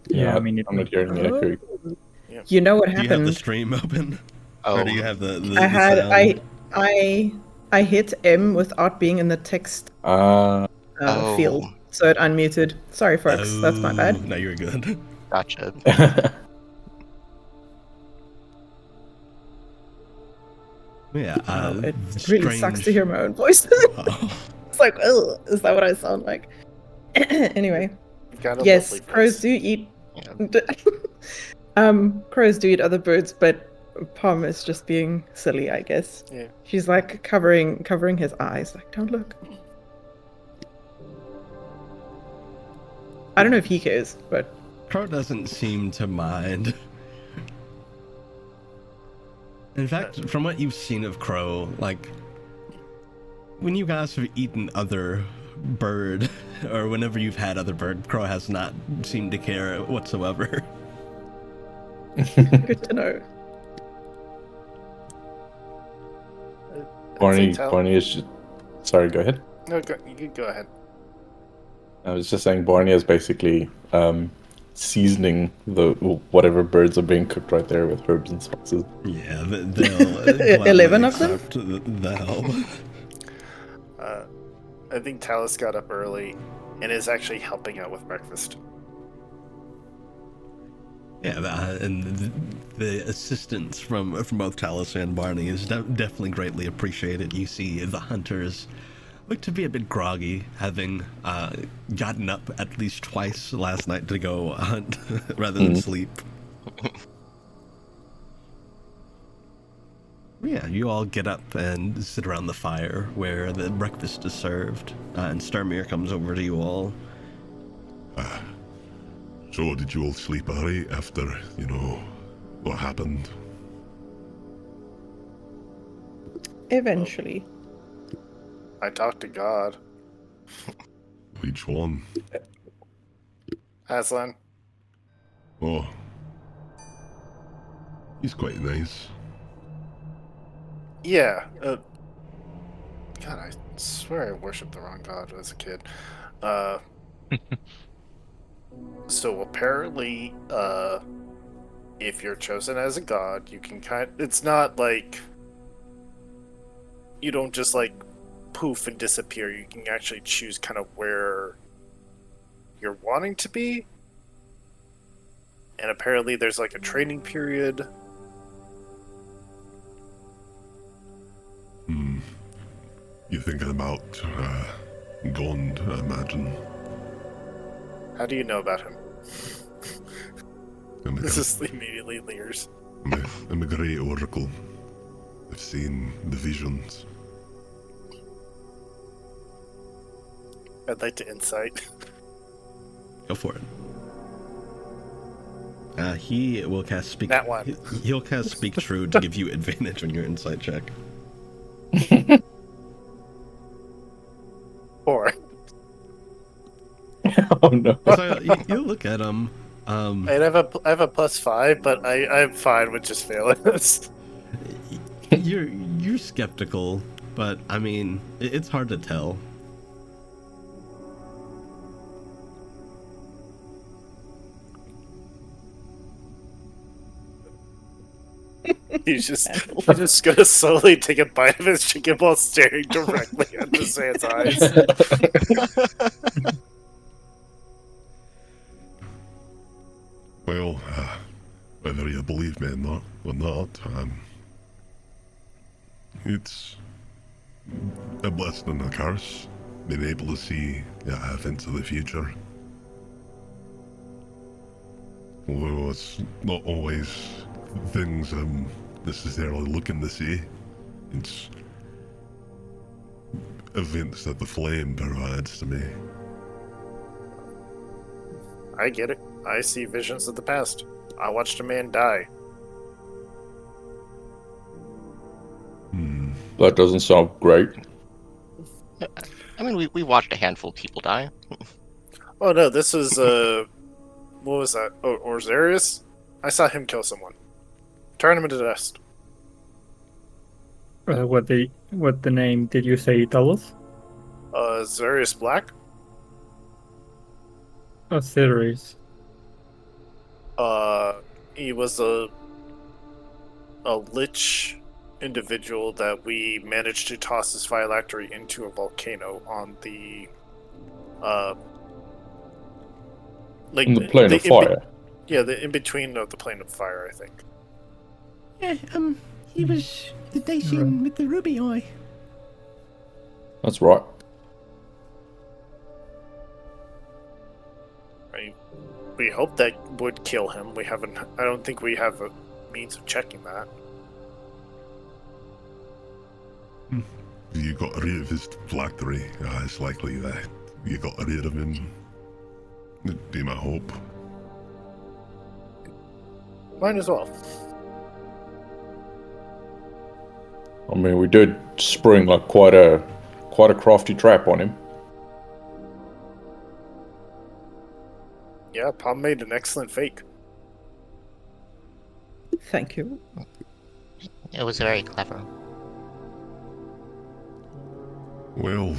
Yeah, I mean, I'm not hearing the echo. Yeah. You know what Do you have the happened? stream open? Oh, Or do you have the I had sound? I hit M without being in the text Oh. field, so it unmuted. Sorry, folks, that's my bad. No, you're good. Gotcha. Yeah, It really sucks to hear my own voice. It's like, oh, is that what I sound like? Anyway, You've got a yes, lovely crows voice. do eat. Yeah. Crows do eat other birds, but Palm is just being silly, I guess. Yeah. She's like covering his eyes, like, don't look. I don't know if he cares, but Crow doesn't seem to mind. In fact, from what you've seen of Crow, like, when you guys have eaten other bird, or whenever you've had other bird, Crow has not seemed to care whatsoever. good to know. Barney is just... Sorry, go ahead. No, you can go ahead. I was just saying Barney is basically seasoning the whatever birds are being cooked right there with herbs and spices. Yeah, they'll 11 of them? accept the help. I think Talus got up early and is actually helping out with breakfast. Yeah, and the assistance from both Talus and Barney is definitely greatly appreciated. You see the hunters look to be a bit groggy, having gotten up at least twice last night to go hunt rather than sleep. Yeah, you all get up and sit around the fire where the breakfast is served, and Sturmir comes over to you all. So did you all sleep alright after, what happened? Eventually. I talked to God. Which one? Aslan. Oh. He's quite nice. Yeah. God, I swear I worshipped the wrong god as a kid. So apparently, if you're chosen as a god, you can it's not like you don't just like poof and disappear. You can actually choose kind of where you're wanting to be. And apparently there's like a training period. You're thinking about Gond, I imagine. How do you know about him? I'm This is immediately leers. a great oracle. I've seen the visions. I'd like to insight. Go for it. He will cast speak. That one. He'll cast speak true to give you advantage on your insight check. 4. Oh no. So you look at him. I have a +5, but I'm fine with just failing this. You're skeptical, but I mean, it's hard to tell. He's just gonna slowly take a bite of his chicken while staring directly into Zan's eyes. Well, whether you believe me or not, it's a blessing and a curse, being able to see events of the future. Although it's not always things I'm necessarily looking to see, it's events that the flame provides to me. I get it. I see visions of the past. I watched a man die. That doesn't sound great. I mean, we watched a handful of people die. Oh no, this was what was that? Oh, Orzarius? I saw him kill someone. Turn him into dust. What the name did you say, tell us? Zarius Black? A series. He was a lich individual that we managed to toss his phylactery into a volcano on the In the plane of fire. Yeah, the in between of the plane of fire, I think. Yeah, he was the Dacian with the ruby eye. That's right. We hope that would kill him. We haven't. I don't think we have a means of checking that. You got rid of his phylactery. It's likely that you got rid of him. It'd be my hope. Mine as well. I mean, we did spring like quite a crafty trap on him. Yeah, Palm made an excellent fake. Thank you. It was very clever. Well,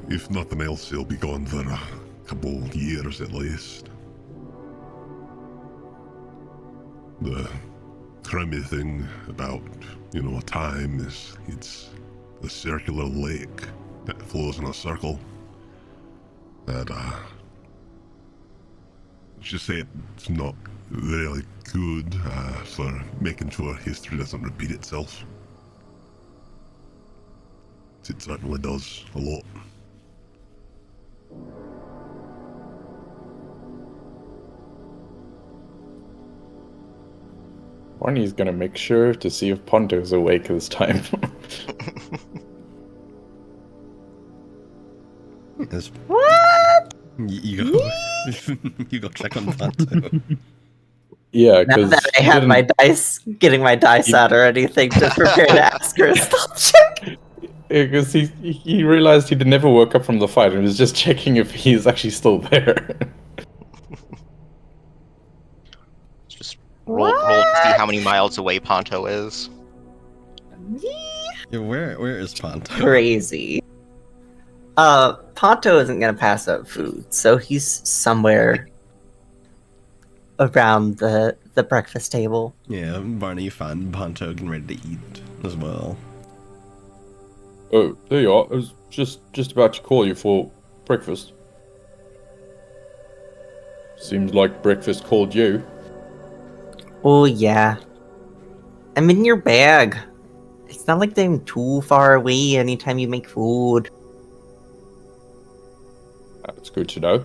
if nothing else, he'll be gone for a couple years at least. The crummy thing about, time is it's a circular lake that flows in a circle. And, let's just say it's not really good for making sure history doesn't repeat itself. It certainly does a lot. Barney's gonna make sure to see if Ponto's awake this time. Yes. What? You go. You go check on Ponto. Yeah, Now because that I have my dice, getting my dice out or anything to prepare to ask her a stealth check. because he realized he never woke up from the fight and was just checking if he's actually still there. Just roll to see how many miles away Ponto is. Yeah, where is Ponto? Crazy. Ponto isn't gonna pass up food, so he's somewhere around the breakfast table. Yeah, Barney, you find Ponto getting ready to eat as well. Oh, there you are. I was just about to call you for breakfast. Seems like breakfast called you. Oh yeah. I'm in your bag. It's not like I'm too far away anytime you make food. That's good to know.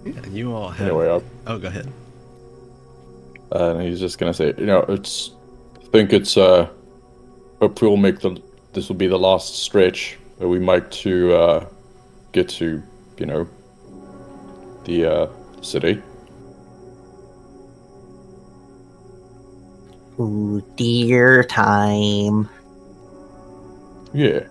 Yeah, you all have. Anyway, Oh, go ahead. and he's just gonna say, hope we'll make this will be the last stretch where we make to get to, the city. Ooh, dear time. Yeah.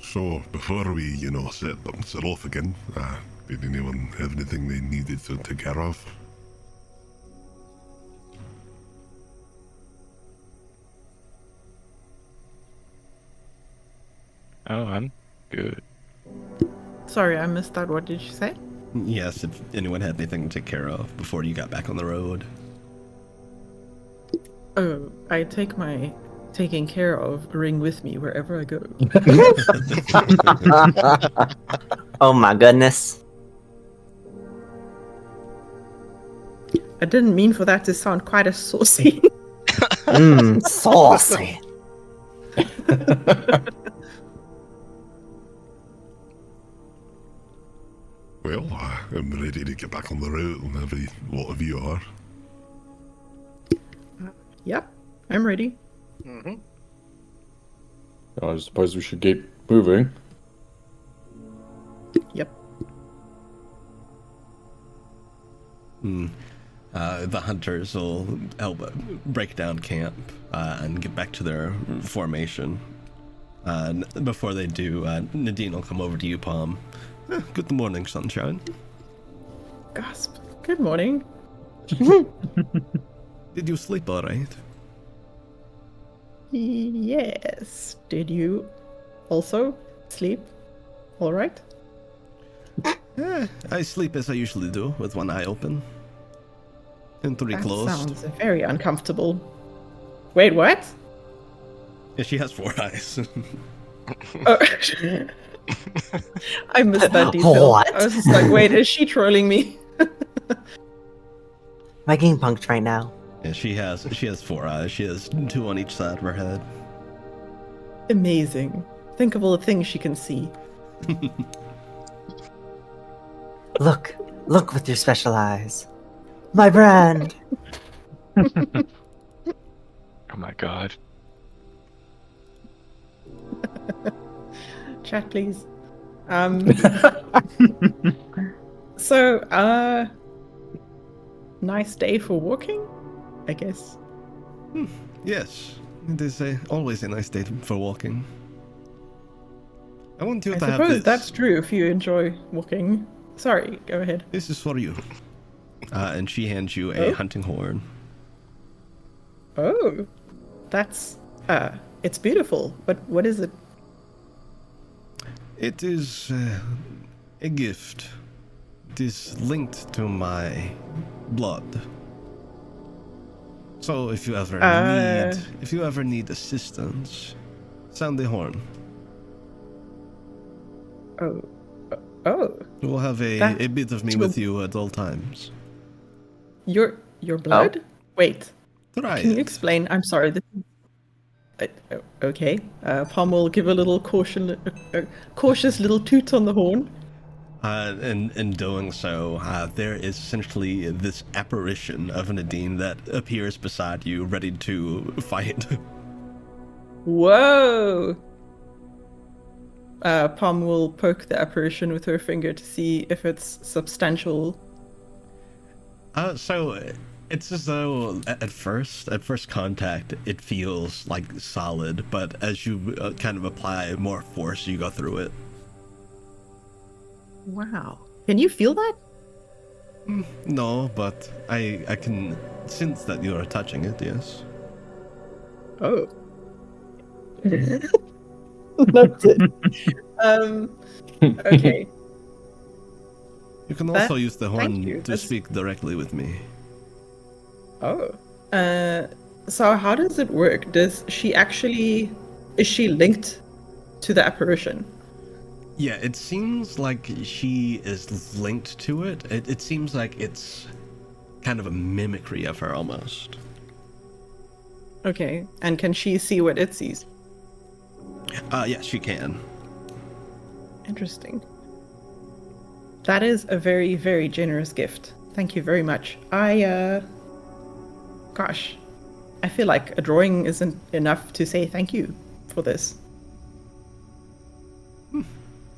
So, before we, set off again, did anyone have anything they needed to take care of? Oh, I'm good. Sorry, I missed that. What did you say? Yes, if anyone had anything to take care of before you got back on the road. Oh, I take my taking care of ring with me wherever I go. Oh my goodness. I didn't mean for that to sound quite as saucy. Saucy. Well, I'm ready to get back on the road whenever lot of you are. Yep, I'm ready. Mm-hmm. I suppose we should keep moving. Yep. The hunters will help break down camp and get back to their formation. Before they do, Nadine will come over to you, Palm. Good morning, sunshine. Gasp. Good morning. Did you sleep all right? Yes. Did you also sleep all right? I sleep as I usually do, with one eye open. And three That closed. sounds very uncomfortable. Wait, what? Yeah, she has 4 eyes. Oh. I missed that detail. What? I was just like, wait, is she trolling me? Am I getting punked right now? Yeah, she has 4 eyes. She has 2 on each side of her head. Amazing. Think of all the things she can see. Look with your special eyes. My brand. Oh my god. Chat, please. So, nice day for walking, I guess. Yes, it is always a nice day for walking. I want you I to have suppose this. that's true if you enjoy walking. Sorry, go ahead. This is for you. And she hands you a Oh? hunting horn. Oh, that's it's beautiful. But what is it? It is a gift. It is linked to my blood. So if you ever need assistance, sound the horn. Oh, You will have a bit of me with you at all times. your blood? Wait, Try can you it. explain? I'm sorry. Okay. Palm will give a little cautious little toot on the horn. In doing so, there is essentially this apparition of Nadine that appears beside you, ready to fight. Whoa! Palm will poke the apparition with her finger to see if it's substantial. So it's as though at first contact, it feels like solid, but as you kind of apply more force, you go through it. Wow. Can you feel that? No, but I can sense that you are touching it, yes. Oh. That's it. Okay. You can also use the horn you. to That's- speak directly with me. Oh. So how does it work? Is she linked to the apparition? Yeah, it seems like she is linked to it. It seems like it's kind of a mimicry of her almost. Okay. And can she see what it sees? Yes, she can. Interesting. That is a very, very generous gift. Thank you very much. Gosh, I feel like a drawing isn't enough to say thank you for this.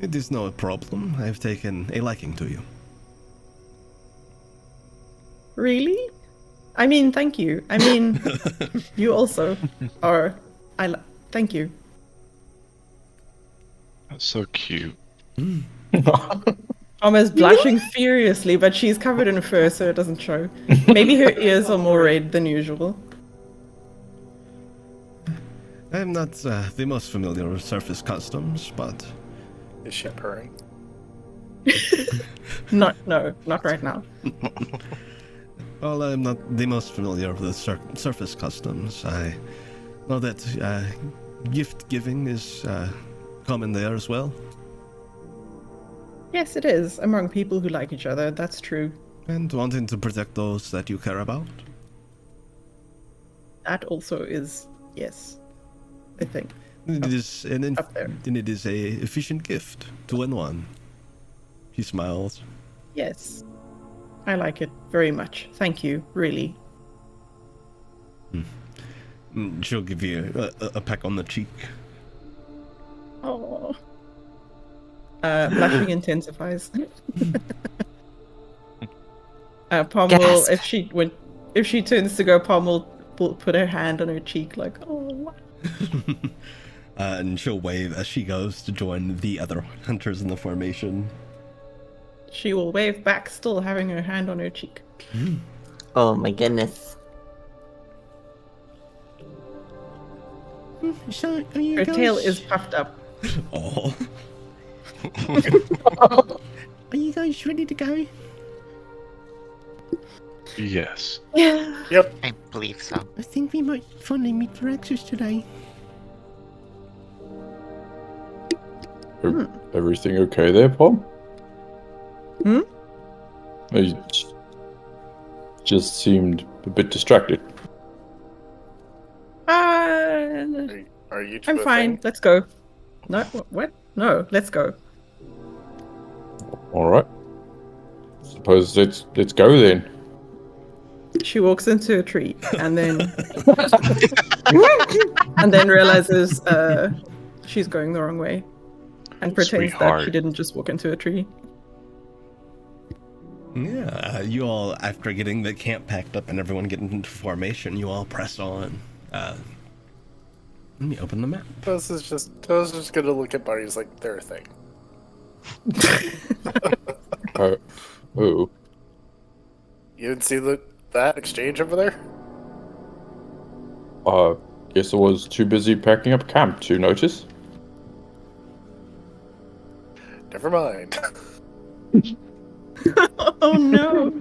It is no problem. I have taken a liking to you. Really? I mean, thank you. I mean, you also are. Thank you. That's so cute. Almost blushing furiously, but she's covered in fur, so it doesn't show. Maybe her ears are more red than usual. I'm not the most familiar with surface customs, but... Is she purring? No, not right now. Well, I'm not the most familiar with the surface customs. I know that gift giving is common there as well. Yes, it is, among people who like each other, that's true. And wanting to protect those that you care about. That also is, yes, I think. It is up there. and it is a efficient gift, 2 in 1. He smiles. Yes. I like it very much. Thank you, really. She'll give you a peck on the cheek. Oh. Blushing intensifies. Palm will, if she turns to go, Palm will put her hand on her cheek like, oh. And she'll wave as she goes to join the other hunters in the formation. She will wave back, still having her hand on her cheek. Oh my goodness. So, are you Her guys... tail is puffed up. Oh. Are you guys ready to go? Yes. Yeah. Yep. I believe so. I think we might finally meet Varaxes today. Everything okay there, Pom? Hmm? You just seemed a bit distracted. Are you two I'm a fine. thing? Let's go. No, what? No, let's go. All right. Suppose let's go then. She walks into a tree and then and then realizes she's going the wrong way and pretends that Sweetheart. she didn't just walk into a tree. Yeah, you all, after getting the camp packed up and everyone getting into formation, you all press on. Let me open the map. Toast is just gonna look at Barney's like, they're a thing. Oh. You didn't see that exchange over there? Guess I was too busy packing up camp to notice. Never mind. Oh no.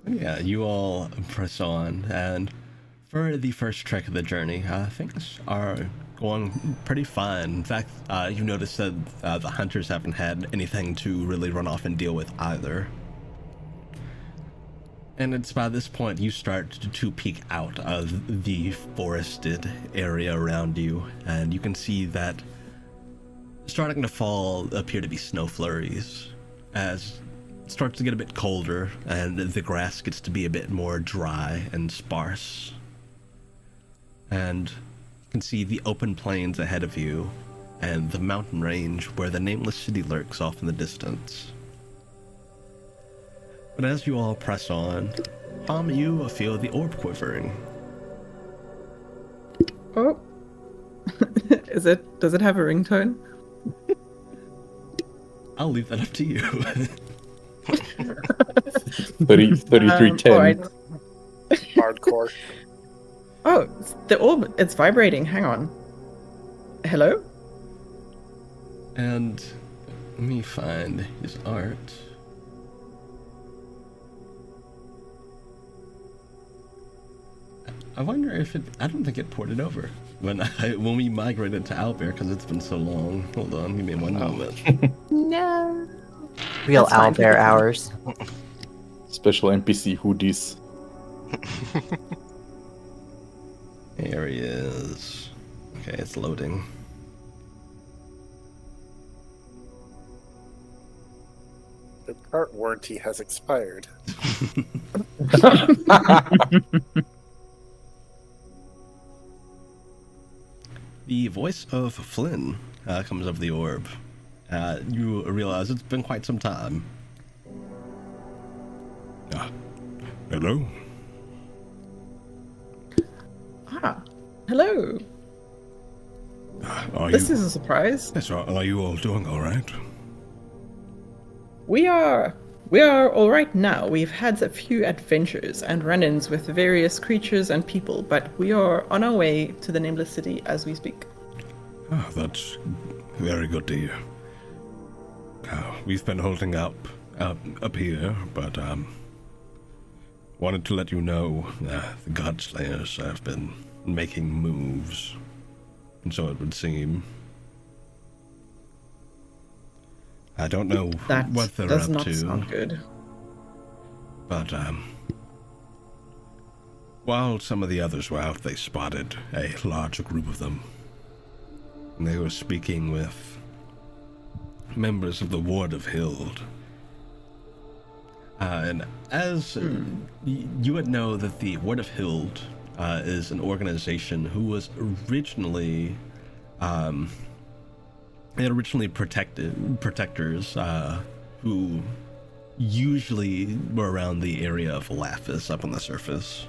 Yeah, you all press on, and for the first trek of the journey, things are going pretty fine. In fact, you notice that the hunters haven't had anything to really run off and deal with either. And it's by this point you start to peek out of the forested area around you, and you can see that starting to fall appear to be snow flurries as it starts to get a bit colder and the grass gets to be a bit more dry and sparse. And you can see the open plains ahead of you and the mountain range where the nameless city lurks off in the distance. But as you all press on, you feel the orb quivering. Oh. Does it have a ringtone? I'll leave that up to you. 3310. Alright. Hardcore. Oh, the orb, it's vibrating. Hang on. Hello? And let me find his art. I wonder if it... I don't think it ported over when we migrated to Owlbear because it's been so long. Hold on, give me one moment. No. Real That's fine. owlbear hours. Special NPC hoodies. Here he is. Okay, it's loading. The cart warranty has expired. The voice of Flynn comes over the orb. You realize it's been quite some time. Hello? Hello. This is a surprise. Yes, are you all doing all right? We are We are all right now. We've had a few adventures and run-ins with various creatures and people, but we are on our way to the Nameless City as we speak. Oh, that's very good to hear. We've been holding up here, but wanted to let you know the Godslayers have been making moves, and so it would seem. I don't know what they're does up not to. sound good. But while some of the others were out, they spotted a larger group of them. And they were speaking with members of the Ward of Hild. And as you would know that the Ward of Hild is an organization who was originally protectors who usually were around the area of Laphis up on the surface.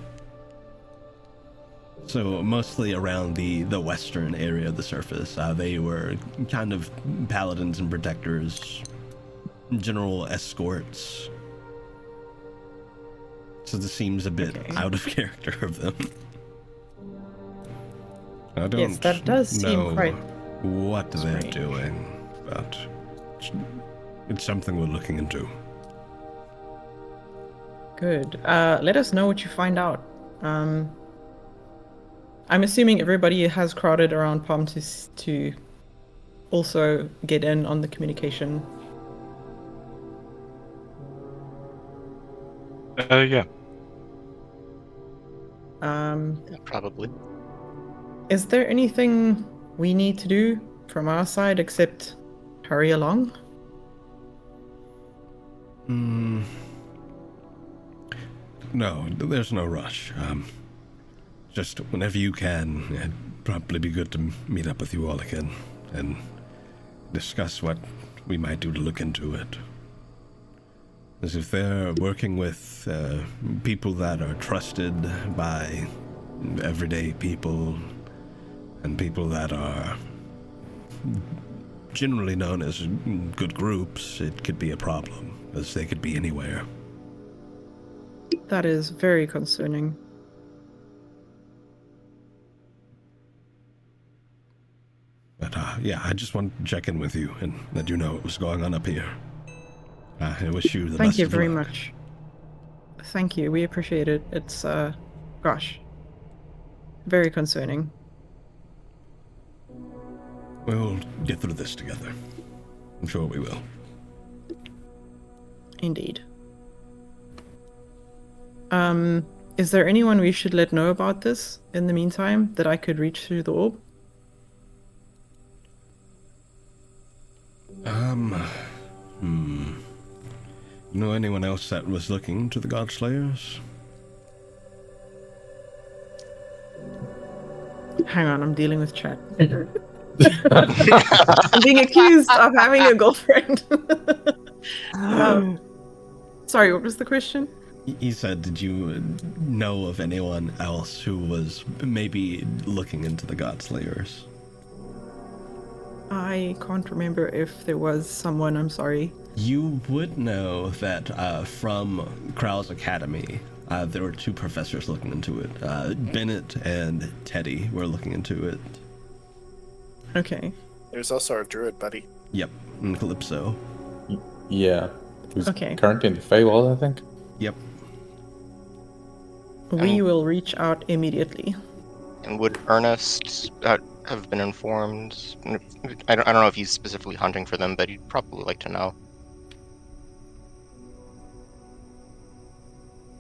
So mostly around the western area of the surface. They were kind of paladins and protectors, general escorts. So this seems a bit out of character of them. I don't Yes, that does seem quite what they're strange. doing, but it's something we're looking into. Good. Let us know what you find out. I'm assuming everybody has crowded around Palm to also get in on the communication. Yeah. Yeah, probably. Is there anything we need to do from our side except hurry along? No, there's no rush. Just whenever you can, it'd probably be good to meet up with you all again and discuss what we might do to look into it. As if they're working with people that are trusted by everyday people and people that are generally known as good groups, it could be a problem, as they could be anywhere. That is very concerning. But yeah, I just wanted to check in with you and let you know what was going on up here. I wish you the best of luck. Thank you very much. Thank you. We appreciate it. It's, gosh, very concerning. We'll get through this together. I'm sure we will. Indeed. Is there anyone we should let know about this in the meantime that I could reach through the orb? Know anyone else that was looking to the Godslayers? Hang on, I'm dealing with chat. I'm being accused of having a girlfriend. Sorry, what was the question? He said, did you know of anyone else who was maybe looking into the Godslayers? I can't remember if there was someone, I'm sorry. You would know that from Krau's Academy, there were two professors looking into it. Bennett and Teddy were looking into it. Okay. There's also our druid buddy. Yep, and Calypso. Yeah. Who's Okay. currently in the Feywild, I think. Yep. We will reach out immediately. And would Ernest have been informed? I don't know if he's specifically hunting for them, but he'd probably like to know.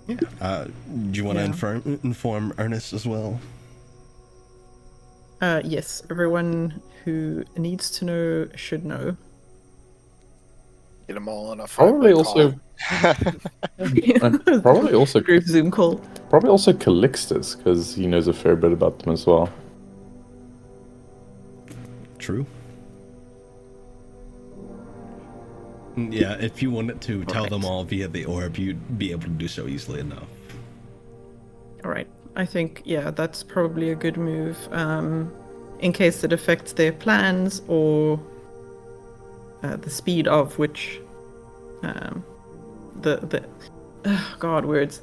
Yeah. Do you want to inform Ernest as well? Yes, everyone who needs to know should know. Get them all on a Probably five-way also. Probably also. Group Zoom call. Probably also Calixtus, because he knows a fair bit about them as well. True. Yeah, if you wanted to tell them all via the orb, you'd be able to do so easily enough. Alright, I think, yeah, that's probably a good move. In case it affects their plans or the speed of which God, words.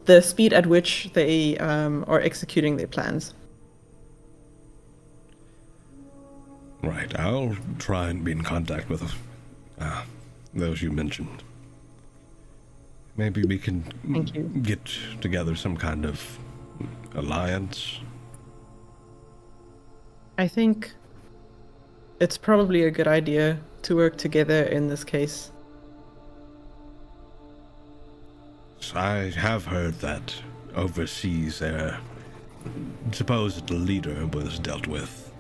The speed at which they are executing their plans. Right, I'll try and be in contact with those you mentioned. Maybe we can Thank you. get together some kind of alliance. I think it's probably a good idea to work together in this case. I have heard that overseas their supposed leader was dealt with.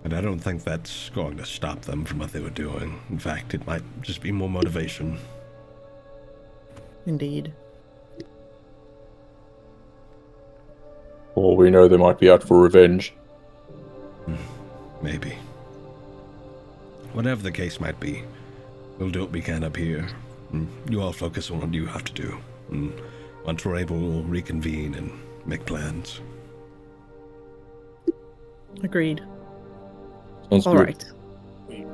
And I don't think that's going to stop them from what they were doing. In fact, it might just be more motivation. Indeed. Or we know they might be out for revenge. Maybe. Whatever the case might be, we'll do what we can up here. You all focus on what you have to do. And once we're able, we'll reconvene and make plans. Agreed. Sounds All good. right. We,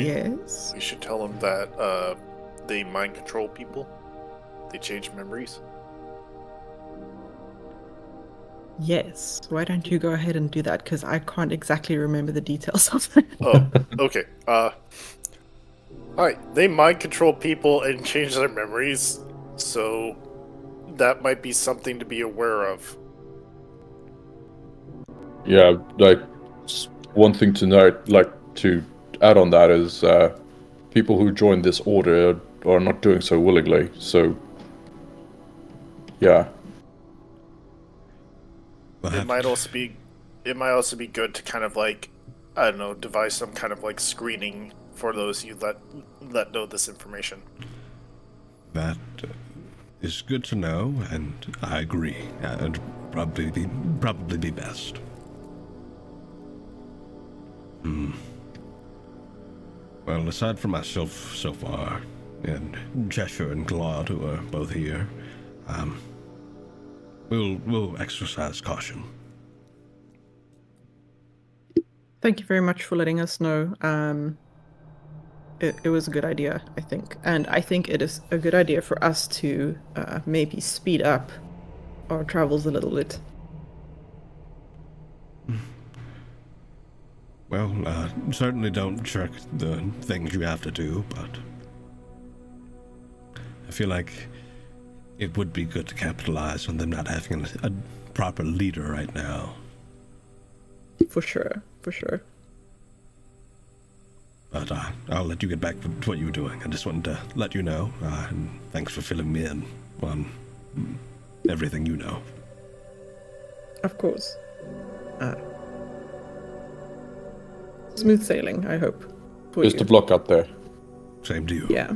Yes. we should tell them that they mind control people. They change memories. Yes. Why don't you go ahead and do that? Because I can't exactly remember the details of it. Oh, okay. Alright, they mind control people and change their memories, so that might be something to be aware of. Yeah, like, one thing to note, like, to add on that is, people who join this order are not doing so willingly, so, yeah. It might also be good to kind of like, I don't know, devise some kind of like screening for those you let know this information. That is good to know, and I agree. It'd probably be best. Well, aside from myself so far, and Cheshire and Claude, who are both here, we'll exercise caution. Thank you very much for letting us know. It was a good idea, I think. And I think it is a good idea for us to maybe speed up our travels a little bit. Well, certainly don't shirk the things you have to do, but I feel like it would be good to capitalize on them not having a proper leader right now. For sure, for sure. But I'll let you get back to what you were doing. I just wanted to let you know, and thanks for filling me in on everything you know. Of course. Smooth sailing, I hope. Best of luck out there. Same to you. Yeah.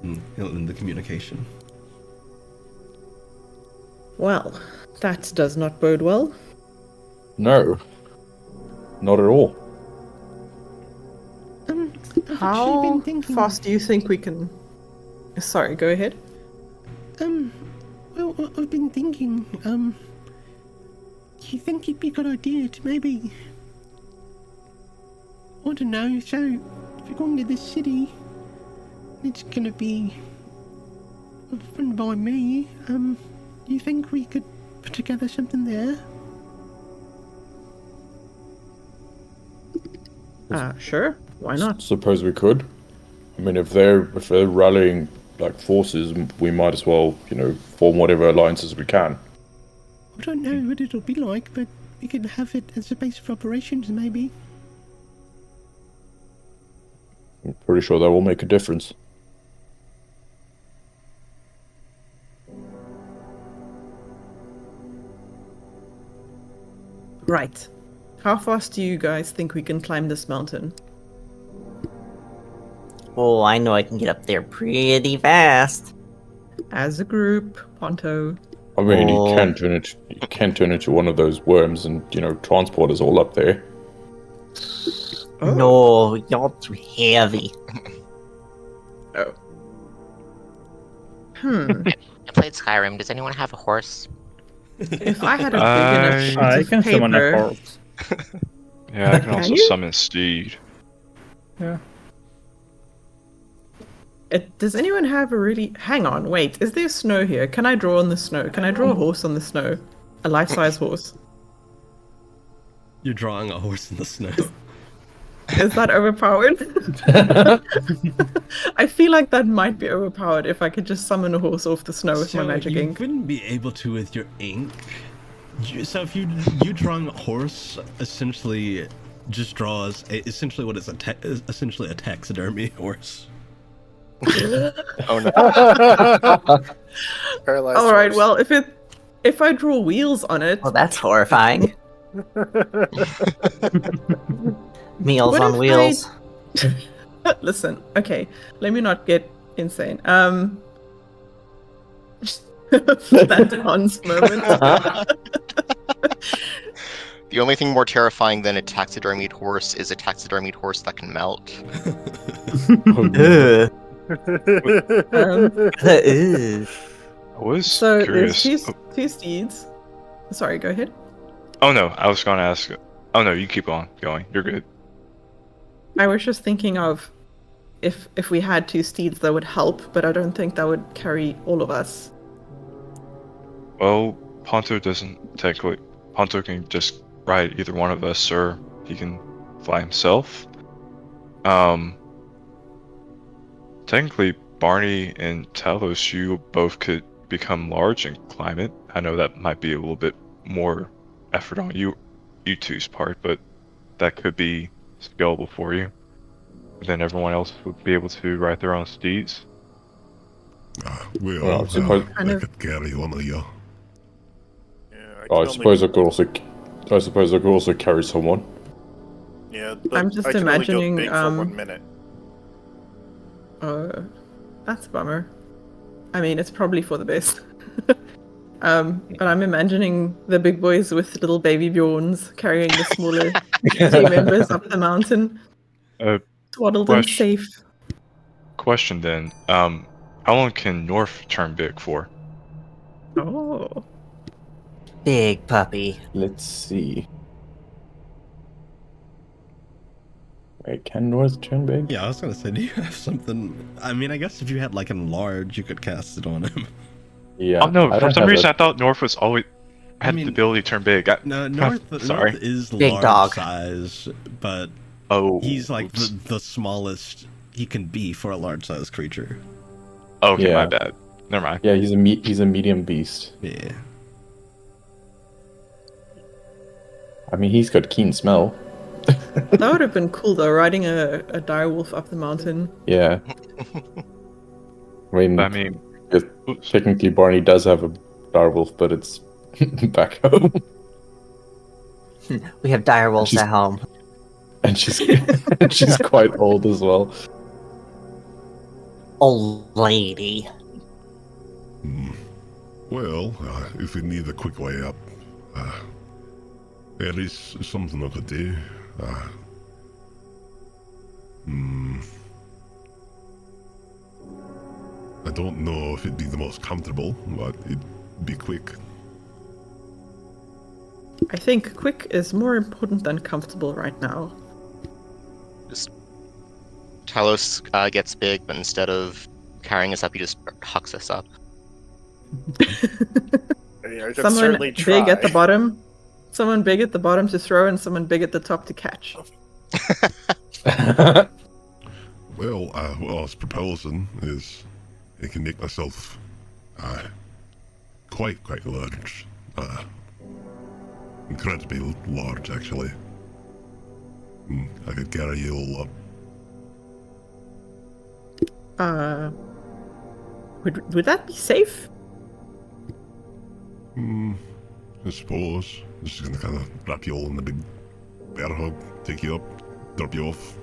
In the communication. Well, that does not bode well. No. Not at all. How fast do you think we can... Sorry, go ahead. Well, I've been thinking, do you think it'd be a good idea to maybe... I don't know, so if you're going to this city, it's gonna be run by me, do you think we could put together something there? Sure. Why not? Suppose we could. I mean, if they're rallying like forces, we might as well, form whatever alliances we can. I don't know what it'll be like, but we could have it as a base of operations, maybe. I'm pretty sure that will make a difference. Right. How fast do you guys think we can climb this mountain? Oh, I know I can get up there pretty fast. As a group, Ponto. I mean, you Oh. can turn into one of those worms and, transport us all up there. Oh. No, y'all too heavy. Oh. I played Skyrim. Does anyone have a horse? If I had a big enough sheet I of can summon a paper... horse. Yeah, I can also you? summon Steed. Yeah. Does anyone have a really... Hang on, wait. Is there snow here? Can I draw on the snow? Can I draw a horse on the snow? A life-size horse? You're drawing a horse in the snow. Is that overpowered? I feel like that might be overpowered if I could just summon a horse off the snow with my magic you ink. wouldn't be able to with your ink. So if you drawing a horse essentially just draws essentially what is essentially a taxidermy horse. Oh no. Paralyzed All right. horse. Well, if I draw wheels on it, Well, that's horrifying. Meals What on if wheels. listen. Okay, let me not get insane. That Hans moment. The only thing more terrifying than a taxidermied horse is a taxidermied horse that can melt. Ugh. Ugh. I was So curious. there's two steeds. Sorry, go ahead. Oh no, I was going to ask. Oh no, you keep on going. You're good. I was just thinking of if we had two steeds that would help, but I don't think that would carry all of us. Well, Ponto doesn't technically. Ponto can just ride either one of us, or he can fly himself. Technically, Barney and Talos, you both could become large and climb it. I know that might be a little bit more effort on you two's part, but that could be scalable for you. Then everyone else would be able to ride their own steeds. Well, I suppose. I could carry one of you. I suppose I could also carry someone. Yeah, but I'm just I can imagining, only go big for 1 minute. That's a bummer. I mean, it's probably for the best. But I'm imagining the big boys with little baby Bjorns carrying the smaller team members up the mountain. Swaddled and safe. Question then, how long can North turn big for? Oh. Big puppy. Let's see. Wait, can North turn big? Yeah, I was gonna say, do you have something? I mean, I guess if you had like enlarge, you could cast it on him. Yeah. Oh no, I for don't some have reason that. I thought North was always had the ability to turn big. No, North sorry. is Big large dog. size, but he's like the smallest he can be for a large size creature. Okay, Yeah. my bad. Never mind. Yeah, he's a medium beast. Yeah. I mean, he's got keen smell. That would have been cool though, riding a direwolf up the mountain. Yeah. I mean, technically Barney does have a direwolf, but it's back home. We have direwolves at home. And she's quite old as well. Old lady. Well, if we need a quick way up, there is something I could do. I don't know if it'd be the most comfortable, but it'd be quick. I think quick is more important than comfortable right now. Talos gets big, but instead of carrying us up, he just hucks us up. Someone big at the bottom. Someone big at the bottom to throw, and someone big at the top to catch. Well, what I was proposing is I can make myself quite large. Incredibly large, actually. I could carry you all up. Would that be safe? I suppose. Just gonna kind of wrap you all in the big bear hug, take you up, drop you off.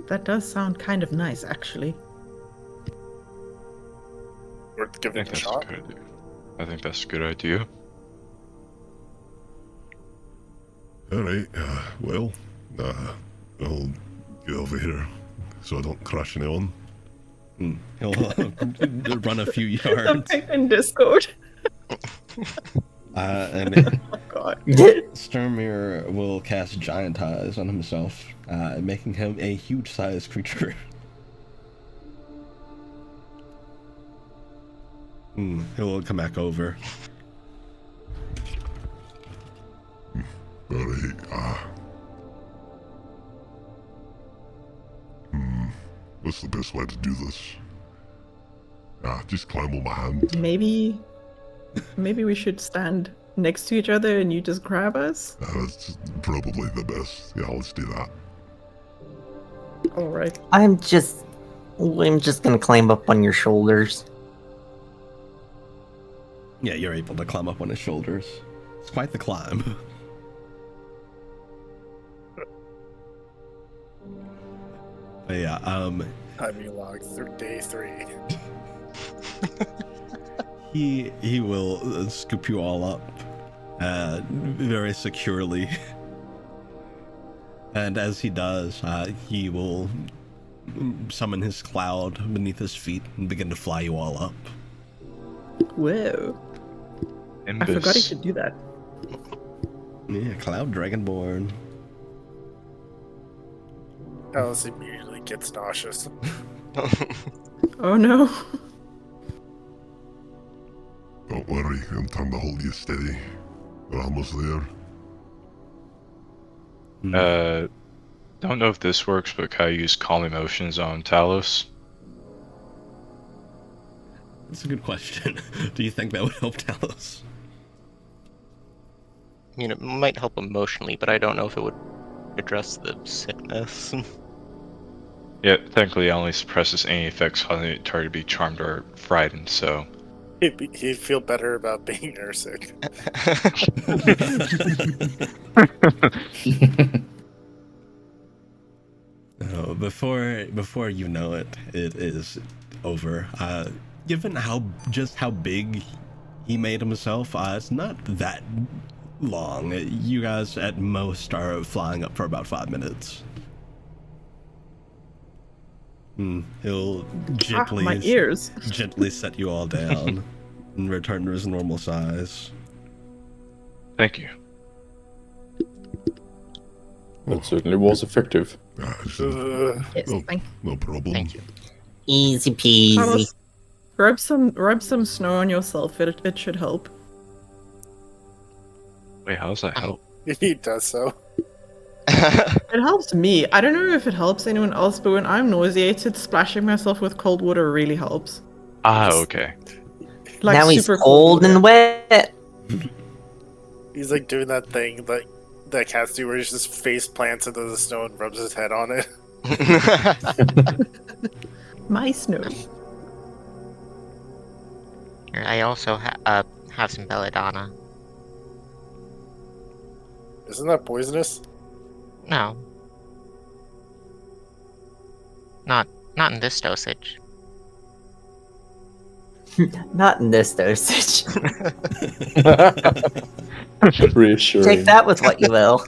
That does sound kind of nice, actually. Worth giving it a shot. I think that's a good idea. Alright, well, I'll get over here so I don't crash anyone. He'll run a few yards. Something in Discord. And Oh god. Sturmir will cast Giant Eyes on himself, making him a huge-sized creature. He'll come back over. Buddy, what's the best way to do this? Just climb on my hand. Maybe we should stand next to each other and you just grab us. That's probably the best. Yeah, let's do that. All right. I'm just gonna climb up on your shoulders. Yeah, you're able to climb up on his shoulders. It's quite the climb. But yeah, Timing log through day 3. he will scoop you all up very securely. And as he does, he will summon his cloud beneath his feet and begin to fly you all up. Whoa. I forgot he could do that. Yeah, Cloud Dragonborn. Alice immediately gets nauseous. Oh no. Don't worry, I'm trying to hold you steady. We're almost there. Don't know if this works, but can I use Calm Emotions on Talos? That's a good question. Do you think that would help Talos? I mean, it might help emotionally, but I don't know if it would address the sickness. Yeah, technically it only suppresses any effects causing the target to be charmed or frightened, so... He'd feel better about being airsick. Oh, before you know it, it is over. Given how big he made himself, it's not that long. You guys at most are flying up for about 5 minutes. He'll gently my ears. gently set you all down and return to his normal size. Thank you. That certainly was effective. Yes, No, thank no problem. Thank you. Easy peasy. Carlos, rub some snow on yourself. It should help. Wait, how does that help? He does so. It helps me. I don't know if it helps anyone else, but when I'm nauseated, splashing myself with cold water really helps. Ah, okay. Like Now he's super cold and wet. He's like doing that thing like that cats do where he just face plants into the snow and rubs his head on it. My snow. I also have some belladonna. Isn't that poisonous? No. Not in this dosage. Not in this dosage. Reassuring. Take that with what you will.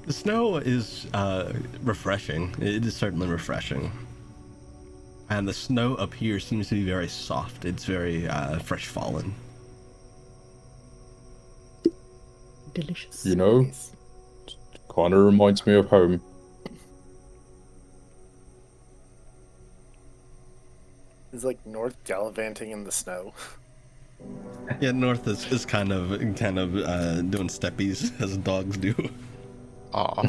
The snow is refreshing. It is certainly refreshing. And the snow up here seems to be very soft. It's very fresh fallen. Delicious. You know, kind of reminds me of home. He's like north gallivanting in the snow. Yeah, North is kind of doing steppies as dogs do. Aw.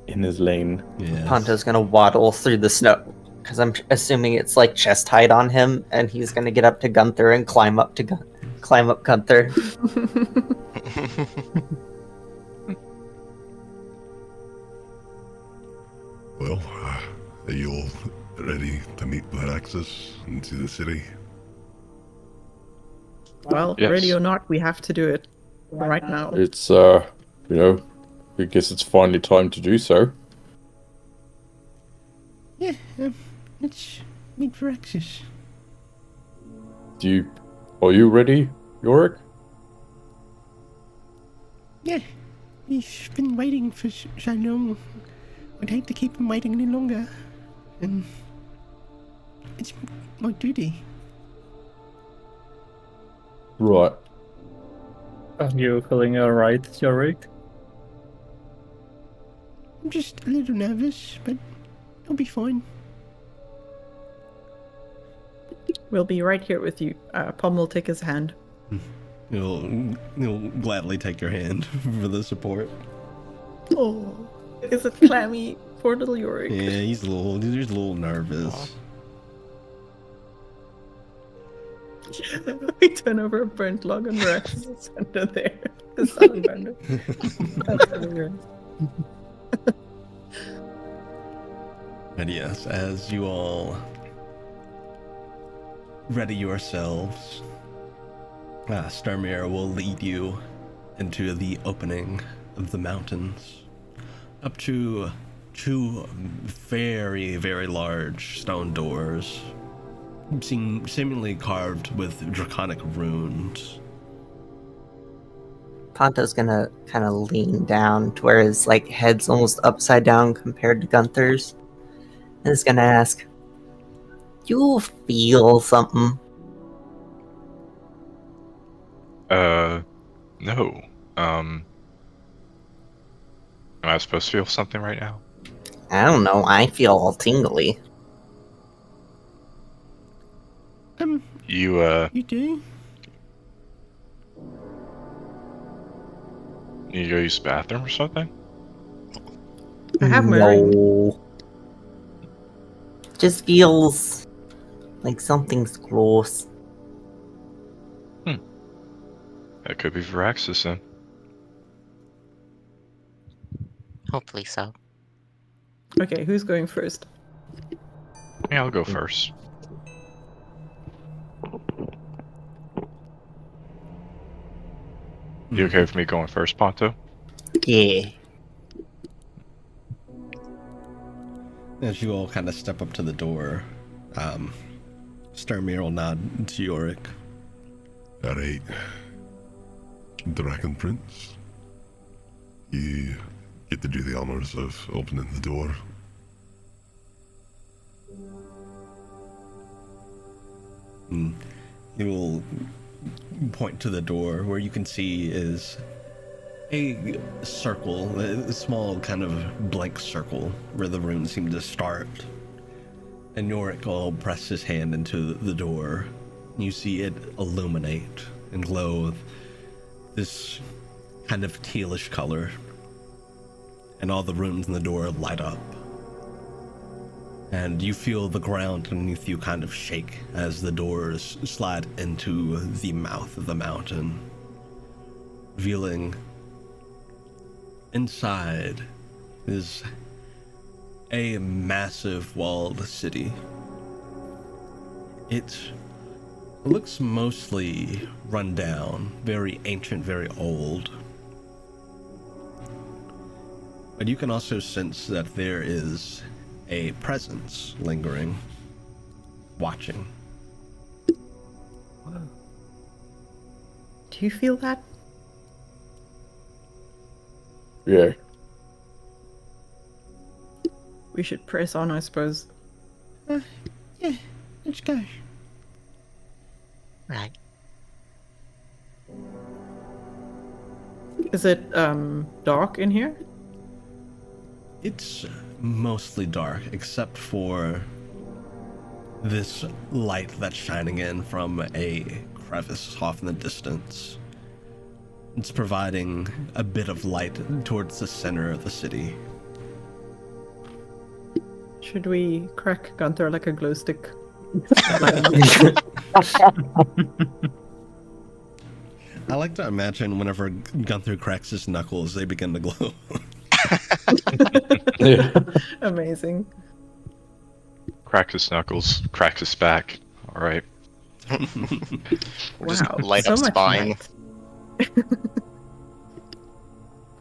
In his lane. Yes. Ponto's gonna waddle through the snow because I'm assuming it's like chest height on him, and he's gonna get up to Gunther and climb up Gunther. Well, are you all ready to meet Varaxes and see the city? Well, Yes. ready or not, we have to do it right now. It's, I guess it's finally time to do so. Yeah, let's meet Varaxes. Are you ready, Yorick? Yeah, he's been waiting for so long. I'd hate to keep him waiting any longer. And it's my duty. Right. Are you feeling alright, Yorick? I'm just a little nervous, but it'll be fine. We'll be right here with you. Palm will take his hand. He'll gladly take your hand for the support. Oh, is it clammy? Poor little Yorick. Yeah, he's a little nervous. Aw. We turn over a burnt log and Varaxes is under there. The salamander. That's hilarious. And yes, as you all ready yourselves, Starmere will lead you into the opening of the mountains, up to two very, very large stone doors, seemingly carved with draconic runes. Ponto's gonna kind of lean down to where his head's almost upside down compared to Gunther's, and is gonna ask, "You feel something?" No. Am I supposed to feel something right now? I don't know. I feel all tingly. You You do? need to go use the bathroom or something? I have my ring. No. Just feels like something's close. That could be Varaxes then. Hopefully so. Okay, who's going first? Yeah, I'll go first. You okay with me going first, Ponto? Yeah. As you all kind of step up to the door, Starmere will nod to Yorick. Alright. Dragon Prince. You get to do the honors of opening the door. He will point to the door where you can see is a circle, a small kind of blank circle where the runes seem to start. And Yorick will press his hand into the door. You see it illuminate and glow this kind of tealish color. And all the runes in the door light up. And you feel the ground underneath you kind of shake as the doors slide into the mouth of the mountain, revealing inside is a massive walled city. It looks mostly run down, very ancient, very old. But you can also sense that there is a presence lingering, watching. Do you feel that? Yeah. We should press on, I suppose. Yeah, let's go. Right. Is it dark in here? It's mostly dark, except for this light that's shining in from a crevice off in the distance. It's providing a bit of light towards the center of the city. Should we crack Gunther like a glow stick? I like to imagine whenever Gunther cracks his knuckles, they begin to glow. Yeah. Amazing. Crack his knuckles, crack his back. Alright. Or just Wow, light so up much spine. light.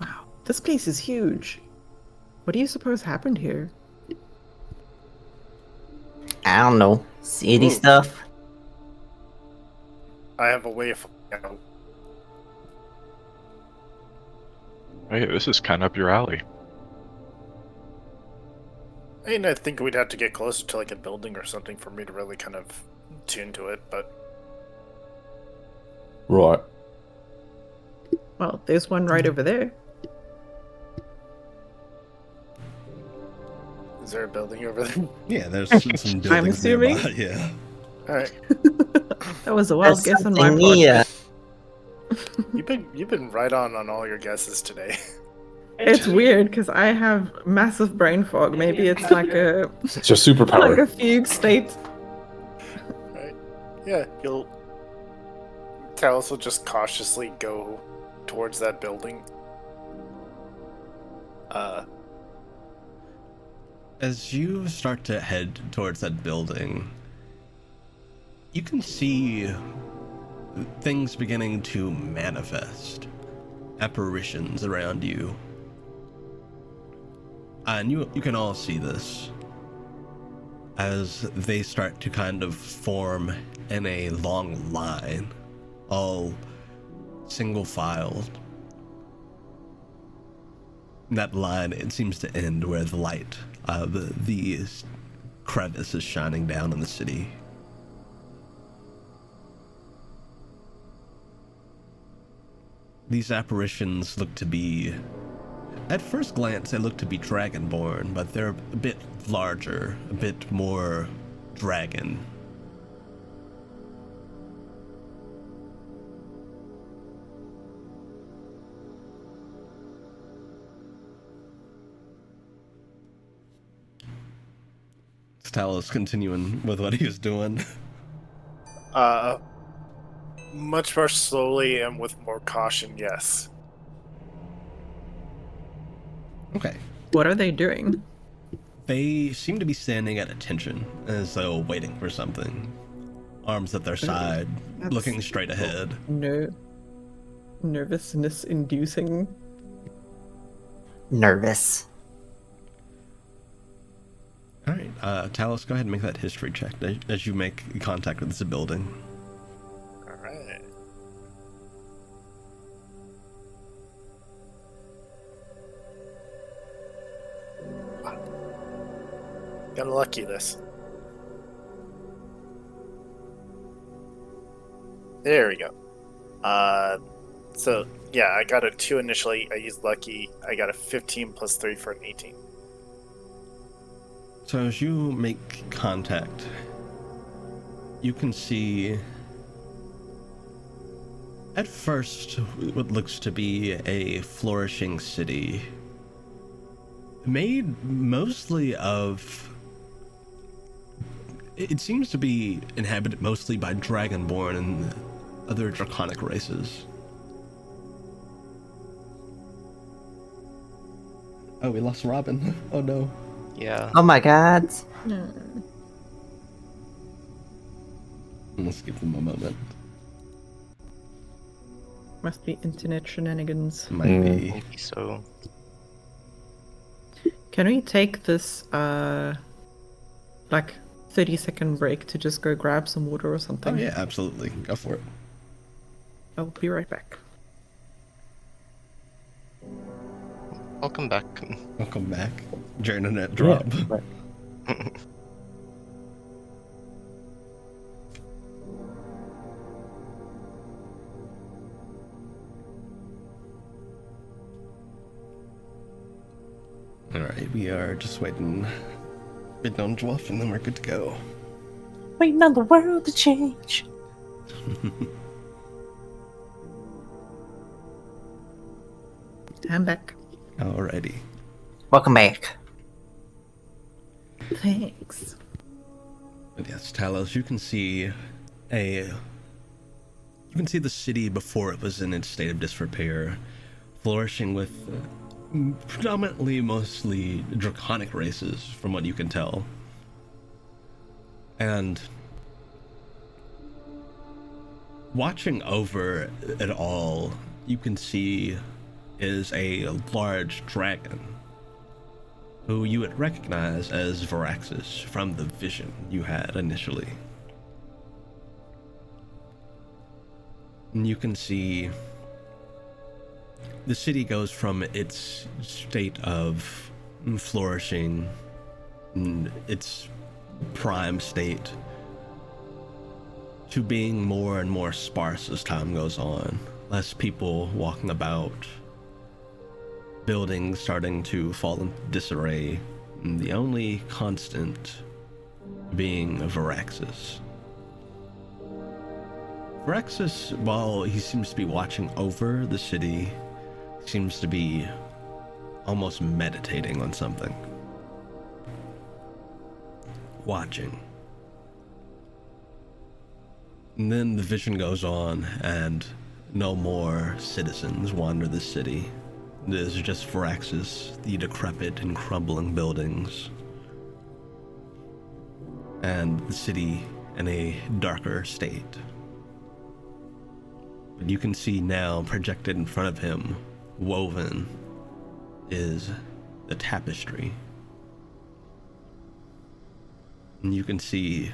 Wow, this place is huge. What do you suppose happened here? I don't know. City Ooh. stuff? I have a way of finding out. Hey, this is kind of up your alley. I mean, I think we'd have to get closer to like a building or something for me to really kind of tune to it, but Right. Well, there's one right over there. Is there a building over there? Yeah, there's some buildings assuming. nearby. Yeah. All right. That was a wild There's guess on my something part. near. You've been right on all your guesses today. It's weird because I have massive brain fog. Maybe it's like a It's your superpower. like a fugue state. Right? Yeah, Talos will just cautiously go towards that building. As you start to head towards that building, you can see things beginning to manifest. Apparitions around you. And you can all see this as they start to kind of form in a long line, all single filed. That line, it seems to end where the light of the crevice is shining down in the city. These apparitions look to be, at first glance, they look to be dragonborn, but they're a bit larger, a bit more dragon. Talos continuing with what he was doing. Much more slowly and with more caution, yes. Okay. What are they doing? They seem to be standing at attention, as though waiting for something. Arms at their side, That's- looking straight ahead. Nervousness inducing. Nervous. Alright, Talos, go ahead and make that history check as you make contact with this building. Alright. Got lucky this. There we go. So yeah, I got a 2 initially. I used lucky. I got a 15 plus 3 for an 18. So as you make contact, you can see at first what looks to be a flourishing city made mostly of, it seems to be inhabited mostly by dragonborn and other draconic races. Oh, we lost Robin. Oh no. Yeah. Oh my god. Let's give them a moment. Must be internet shenanigans. Might be. Maybe so. Can we take this like 30-second break to just go grab some water or something? Oh yeah, absolutely. Go for it. I'll be right back. Welcome back. Welcome back. Your internet drop. Alright, we are just waiting on Dwarf and then we're good to go. Waiting on the world to change. I'm back. Alrighty. Welcome back. Thanks. But yes, Talos, you can see the city before it was in its state of disrepair, flourishing with predominantly mostly draconic races, from what you can tell. And watching over it all, you can see is a large dragon who you would recognize as Varaxes from the vision you had initially. And you can see the city goes from its state of flourishing, its prime state, to being more and more sparse as time goes on. Less people walking about, buildings starting to fall into disarray, And the only constant being Varaxes. Varaxes, while he seems to be watching over the city, seems to be almost meditating on something. Watching. And then the vision goes on, and no more citizens wander the city. There's just Varaxes, the decrepit and crumbling buildings, and the city in a darker state. But you can see now, projected in front of him, woven, is the tapestry. And you can see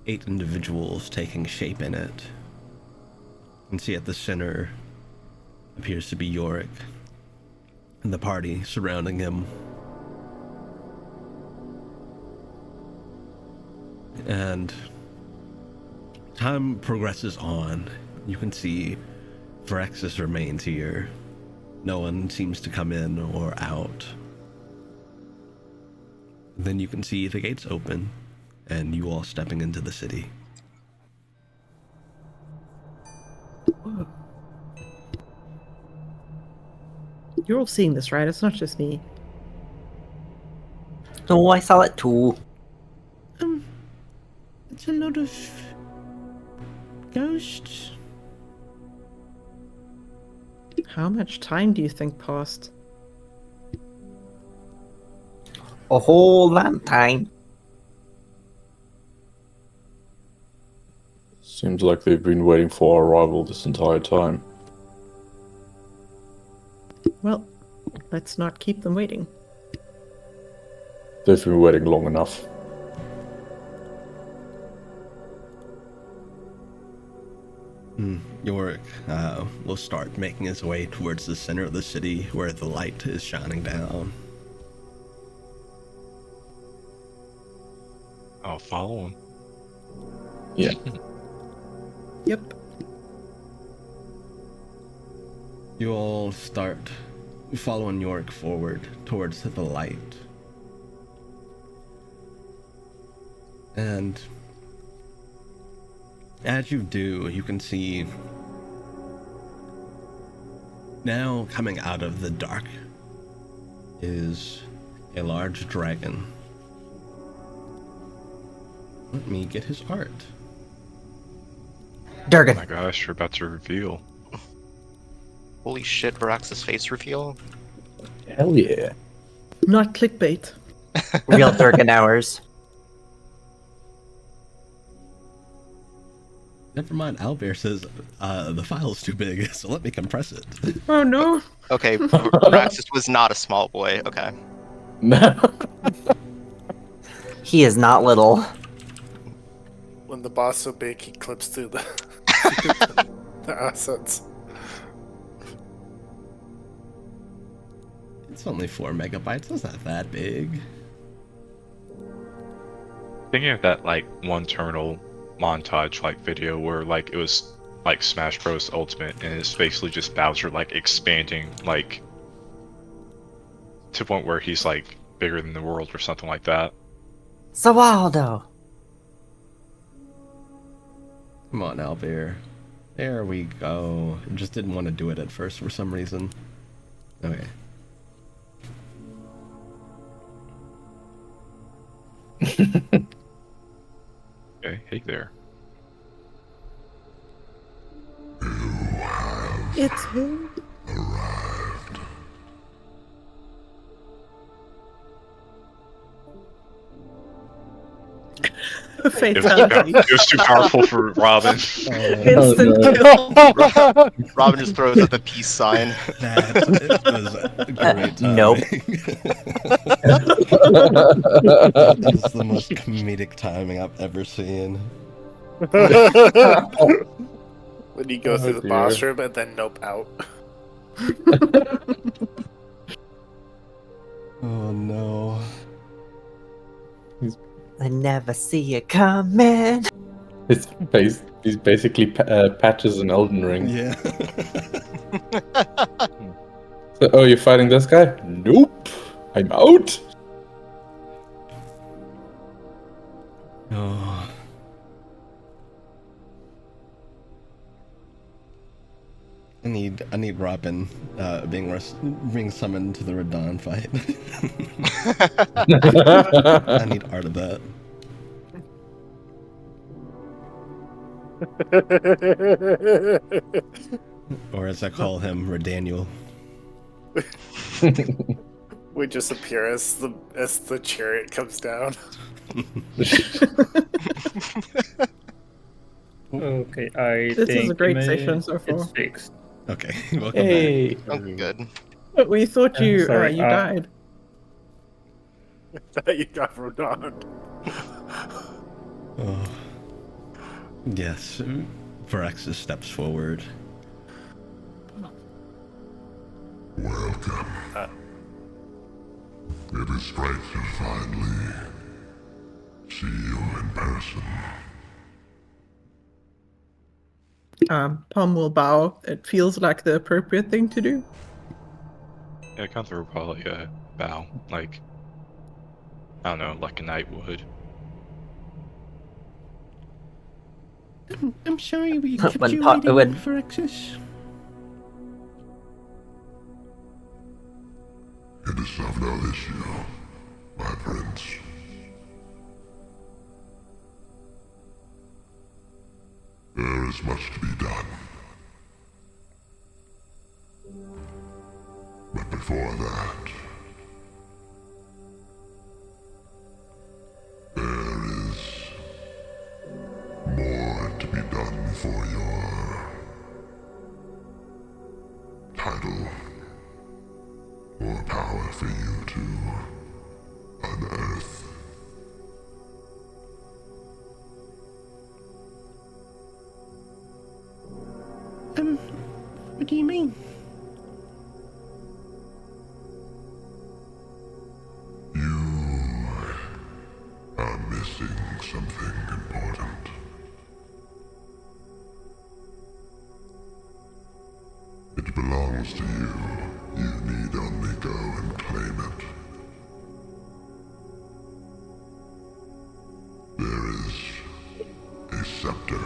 8 individuals taking shape in it. You can see at the center appears to be Yorick, and the party surrounding him. And time progresses on. You can see Varaxes remains here. No one seems to come in or out. Then you can see the gates open, and you all stepping into the city. Whoa. You're all seeing this, right? It's not just me. Oh, I saw it too. It's a lot of ghosts. How much time do you think passed? A whole long time. Seems like they've been waiting for our arrival this entire time. Well, let's not keep them waiting. They've been waiting long enough. Yorick will start making his way towards the center of the city where the light is shining down. I'll follow him. Yeah. Yep. You all start following Yorick forward towards the light. And as you do, you can see now coming out of the dark is a large dragon. Let me get his art. Oh Durgan. my gosh, you're about to reveal. Holy shit, Varaxes face reveal. Hell yeah. Not clickbait. Real Durgan hours. Never mind, Albert says the file's too big, so let me compress it. Oh no. Okay, Varaxes was not a small boy. Okay. No. He is not little. When the boss so big, he clips through the the assets. It's only 4 megabytes, that's not that big. Thinking of that like one Terminal montage like video where like it was like Smash Bros Ultimate and it's basically just Bowser like expanding like to the point where he's like bigger than the world or something like that. Sawaldo. Come on, Albert. There we go. I just didn't want to do it at first for some reason. Okay. Okay, hey there. It's him. Arrived. Fatality. It was too powerful for Robin. Instant kill. Robin just throws up a peace sign. That was a great timing. Nope. This is the most comedic timing I've ever seen. When you go through the boss room and then nope out. Oh no. I never see you coming. He's basically Patches in Elden Ring. Yeah. So, oh, you're fighting this guy? Nope. I'm out. Oh. I need Robin being summoned to the Radon fight. I need art of that. Or as I call him, Redaniel. We just appear as the chariot comes down. Okay, I This is a think great session so far. it's fixed. Okay, welcome Hey. Oh, good. But we thought you Sorry, you died. That you got from Don. back. Oh. Yes, Varaxes steps forward. Welcome. It is great to finally see you in person. Palm will bow. It feels like the appropriate thing to do. Yeah, Gunther will probably bow, like, I don't know, like a knight would. I'm sorry we kept When you Pa- waiting, when- Varaxes. It is of no issue, my prince. There is much to be done. But before that, there is more to be done for your title or power for you to unearth. What do you mean? You are missing something important. It belongs to you. You need only go and claim it. There is a scepter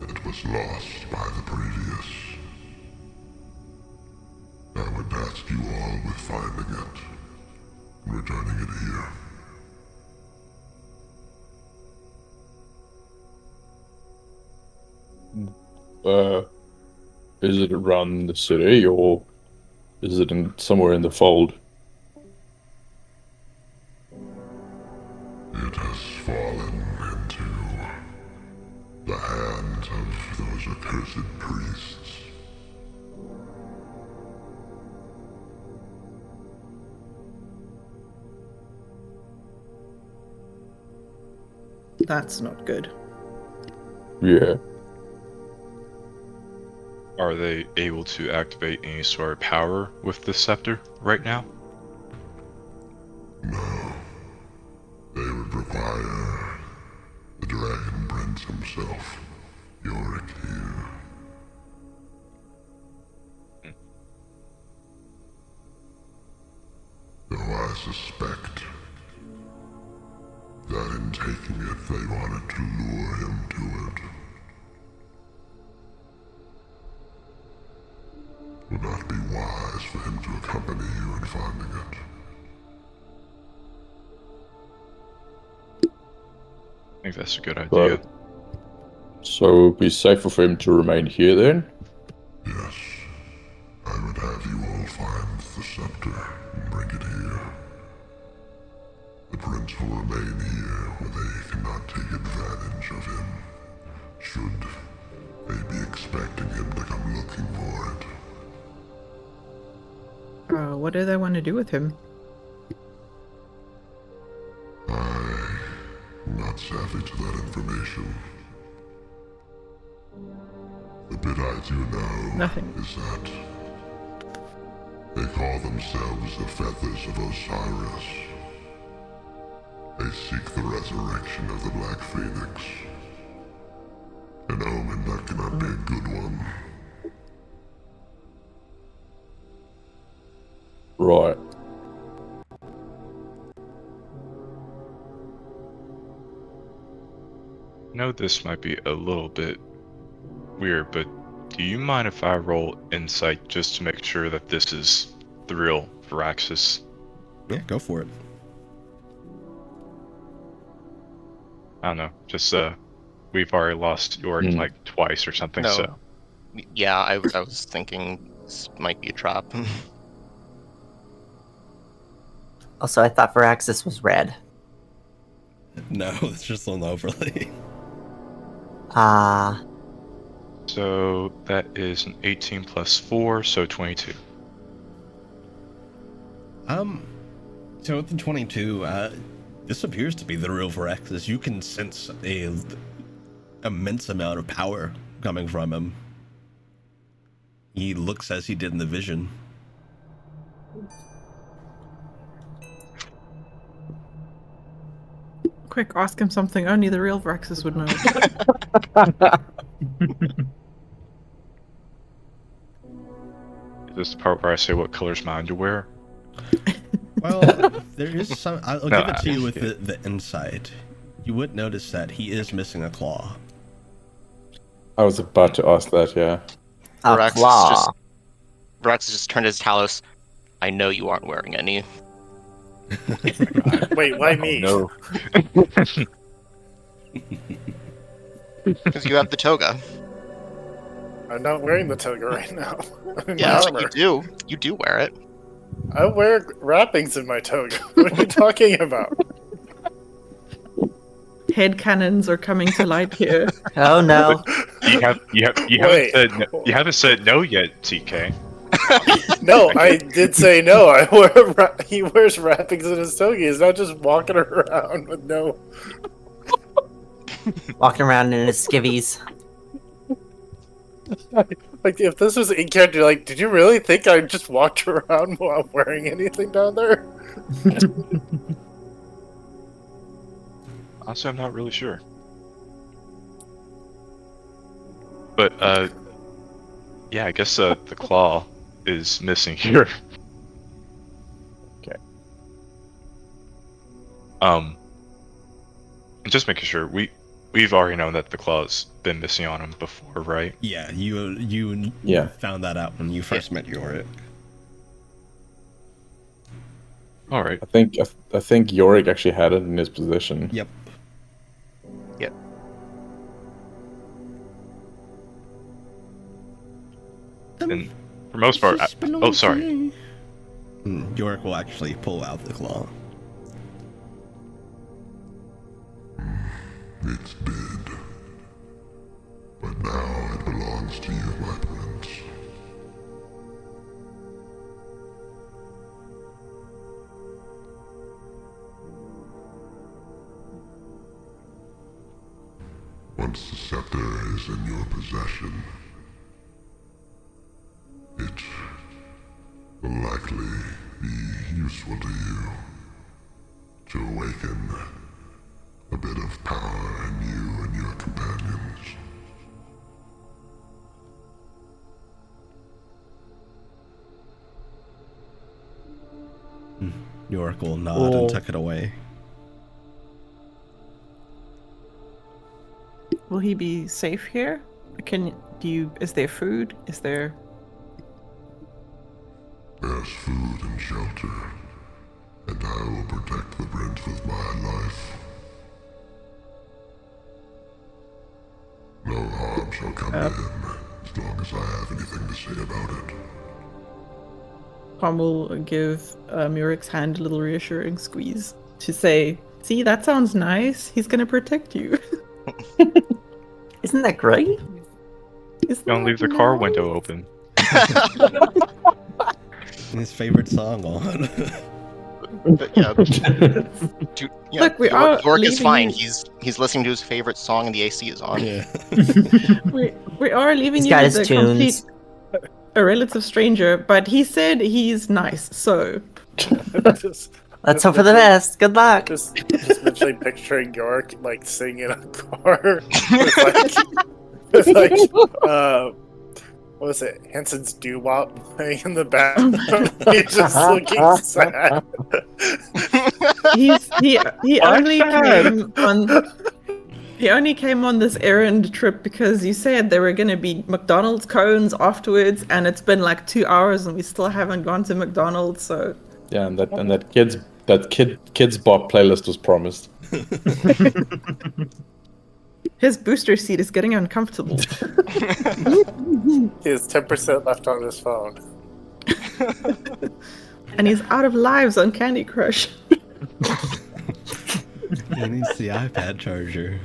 that was lost by the previous. I would task you all with finding it and returning it here. Is it around the city or is it in somewhere in the fold? It has fallen into the hands of those accursed priests. That's not good. Yeah. Are they able to activate any sort of power with the scepter right now? No. They would require the Dragon Prince himself, Yorick here. Though I suspect that in taking it they wanted to lure him to it. Would not be wise for him to accompany you in finding it. I think that's a good idea. So it would be safer for him to remain here then? Yes, I would have you all find the scepter and bring it here. The prince will remain here where they cannot take advantage of him, should they be expecting him to come looking for it. What do they want to do with him? I'm not savvy to that information. The bit I do know Nothing. is that they call themselves the Feathers of Osiris. They seek the resurrection of the Black Phoenix. An omen that cannot be a good one. Right. know this might be a little bit weird, but do you mind if I roll insight just to make sure that this is the real Varaxes? Yeah, go for it. I don't know, just we've already lost Yorick like twice or something, No. so Yeah, I was thinking this might be a trap. Also, I thought Varaxes was red. No, it's just on the overlay. Ah. so that is an 18 plus 4, so 22. So with the 22, this appears to be the real Varaxes. You can sense a immense amount of power coming from him. He looks as he did in the vision. Quick, ask him something only the real Varaxes would know. Is this the part where I say what color's my underwear? Well, there is some. I'll give it to you with the insight. You would notice that he is missing a claw. I was about to ask that, yeah. A claw. Varaxes just turned his Talos. I know you aren't wearing any. Wait, why me? No. Because you have the toga. I'm not wearing the toga right now. I'm in Yeah, my but armor. you do. You do wear it. I wear wrappings in my toga. What are you talking about? Head cannons are coming to light here. Oh no. You Wait. haven't said no yet, TK. No, I did say no. He wears wrappings in his toga. He's not just walking around with no. Walking around in his skivvies. Like, if this was in character, like, did you really think I just walked around without wearing anything down there? Honestly, I'm not really sure. But, yeah, I guess the claw is missing here. Okay. Just making sure, we've already known that the claw's been missing on him before, right? Yeah, you found that out when you first met Yorick. All right. I think Yorick actually had it in his possession. Yep. Yep. And for most part, oh, sorry. Yorick will actually pull out the claw. It's dead. But now it belongs to you, my prince. Once the scepter is in your possession, it will likely be useful to you to awaken a bit of power in you and your companions. Yorick will nod and tuck it away. Will he be safe here? Is there food? Is there... There's food and shelter, and I will protect the prince with my life. No harm shall come to him, as long as I have anything to say about it. Palm will give Murick's hand a little reassuring squeeze to say, see, that sounds nice. He's going to protect you. Isn't that great? Don't leave the car window open. His favorite song on. But yeah, Look, we are Yorick is fine. leaving He's listening to his favorite song and the AC is on. Yeah. we are leaving He's you got as his a tunes. complete a relative stranger, but he said he's nice, so Let's hope for the best. Good luck. Just mentally picturing York like sitting in a car with what was it? Hanson's doo-wop playing in the background. He's just looking sad. he only came on He only came on this errand trip because you said there were going to be McDonald's cones afterwards, and it's been like 2 hours and we still haven't gone to McDonald's. So Yeah, and that kids bop playlist was promised. his booster seat is getting uncomfortable. He has 10% left on his phone. And he's out of lives on Candy Crush. He needs the iPad charger.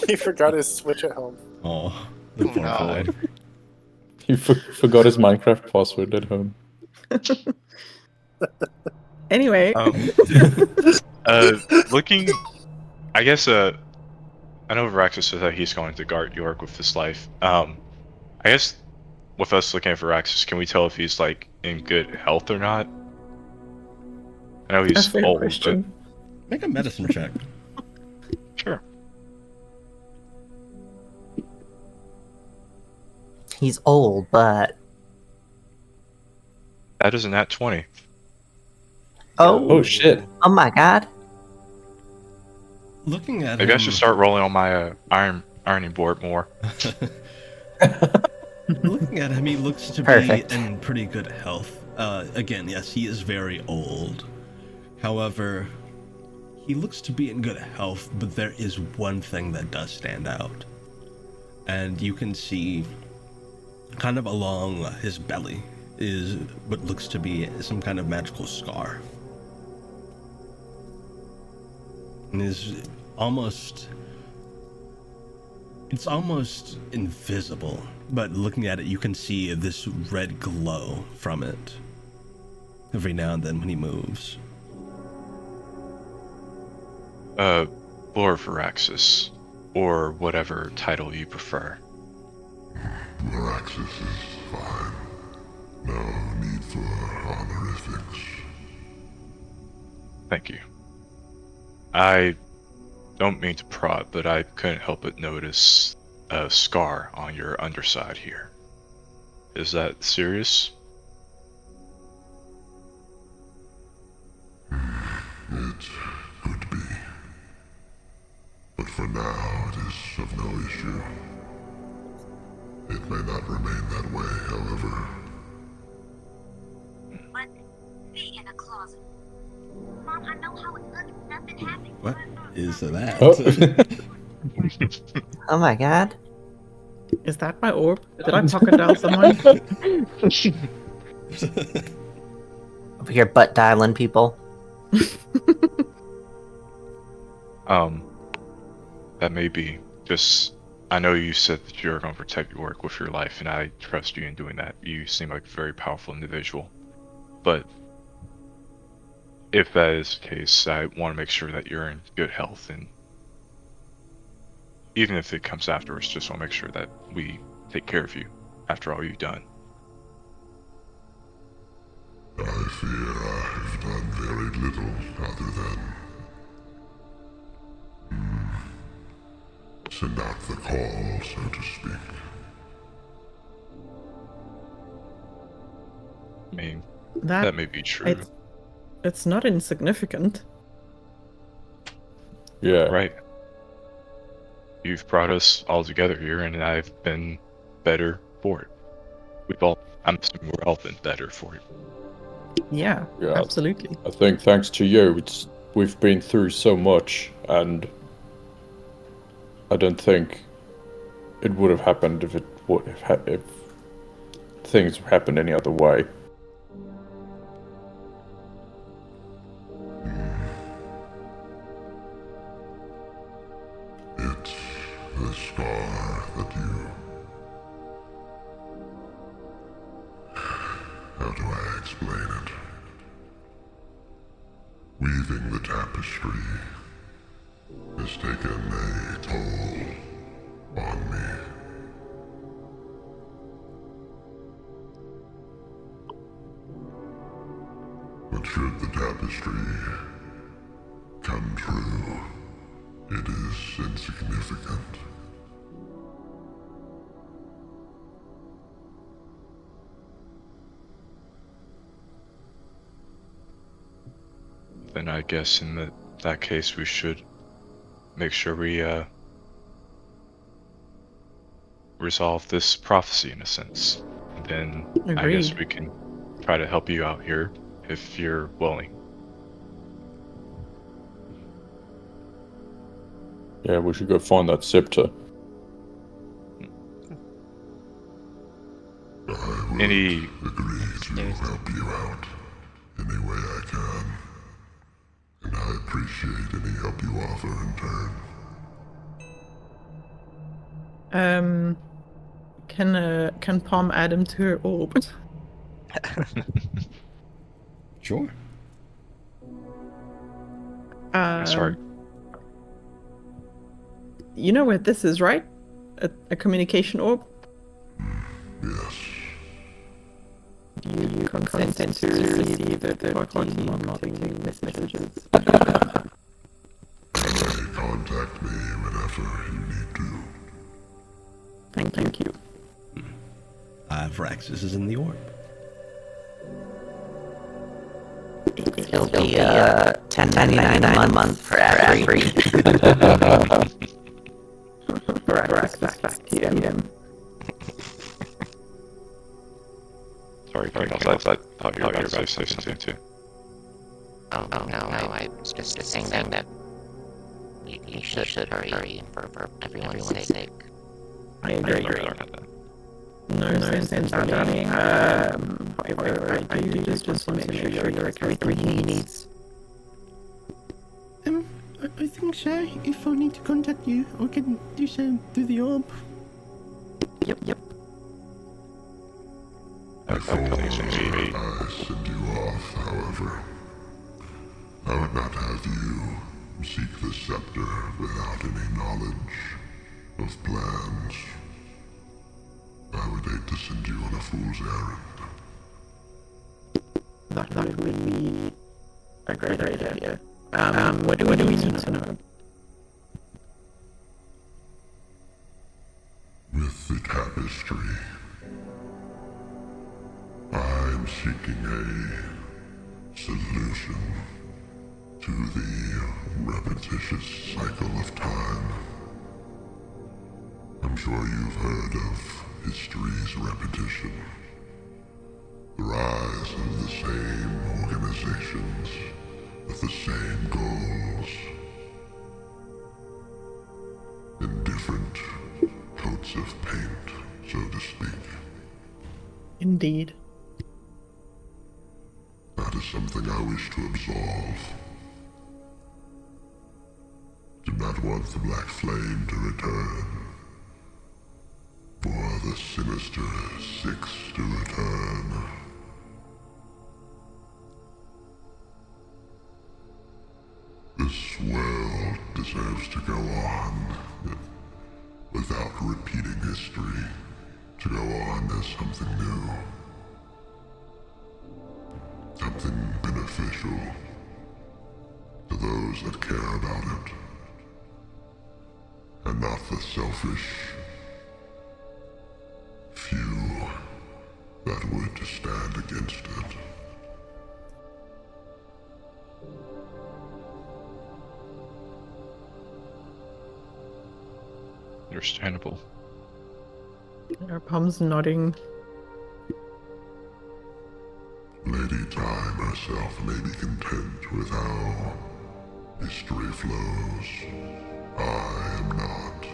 He forgot his Switch at home. Oh, the poor No. boy. He forgot his Minecraft password at home. Anyway, Looking, I guess, I know Varaxes said that he's going to guard York with his life. I guess with us looking at Varaxes, can we tell if he's like in good health or not? I know a he's fair old, question. Make a medicine check. but sure. He's old, but That is a nat 20. Oh shit! oh my god, Looking at Maybe I him, should start rolling on my ironing board more. looking at him, he looks to Perfect. be in pretty good health. Again, yes, he is very old. However, he looks to be in good health, but there is one thing that does stand out. And you can see kind of along his belly is what looks to be some kind of magical scar. And it's almost invisible, but looking at it, you can see this red glow from it every now and then when he moves. Lord Varaxes, or whatever title you prefer. Varaxes is fine. No need for honorifics. Thank you. I don't mean to prod, but I couldn't help but notice a scar on your underside here. Is that serious? It could be. But for now, it is of no issue. It may not remain that way, however. But be in a closet. Mom, I know how it looks. Nothing happened. What is that? oh my god. Is that my orb? Did I pocket dial someone? Over here butt dialing people. That may be. Just, I know you said that you're going to protect your work with your life, and I trust you in doing that. You seem like a very powerful individual. But if that is the case, I want to make sure that you're in good health, and even if it comes afterwards, just want to make sure that we take care of you after all you've done. I fear I've done very little other than send out the call, so to speak. I mean, That that may be true. it's not insignificant. Yeah. Right. You've brought us all together here, and I've been better for it. I'm assuming we've all been better for it. Yeah, Yeah. absolutely. I think thanks to you, we've been through so much, and I don't think it would have happened if things happened any other way. It's the scar that you... How do I explain it? Weaving the tapestry has taken a toll on me. But should the tapestry come true, it is insignificant. Then I guess in that case we should make sure we resolve this prophecy in a sense. And then I guess Agreed. we can try to help you out here if you're willing. Yeah, we should go find that scepter. I would Any agree to help you out any way I can. And I appreciate any help you offer in turn. Can Palm add him to her orb? Sure. Sorry. You know where this is, right? A communication orb? Yes. Do you consent to receive the party marketing messages? Contact me whenever you need to. Thank you. Varaxes is in the orb. It'll be $10.99 a month for ad-free. Varaxes PM. Sorry, I thought you were about to say something too. Oh, no, I was just saying that you should hurry for everyone's sake. I agree. Sorry about that. No sense in running. However, I do just want to make sure you're everything he needs. I think so. If I need to contact you, I can do so through the orb. Yep. Before I send you off, however, I would not have you seek the scepter without any knowledge of plans. I would hate to send you on a fool's errand. That would be a great idea. What do we need to know? With the tapestry, I'm seeking a solution to the repetitious cycle of time. I'm sure you've heard of history's repetition. The rise of the same organizations with the same goals in different coats of paint, so to speak. Indeed. That is something I wish to absolve. Do not want the Black Flame to return, or the Sinister Six to return. This world deserves to go on without repeating history, to go on as something new. Something beneficial to those that care about it, and not the selfish few that would stand against it. Understandable. Our Palm's nodding. Lady Time herself may be content with how history flows. I am not.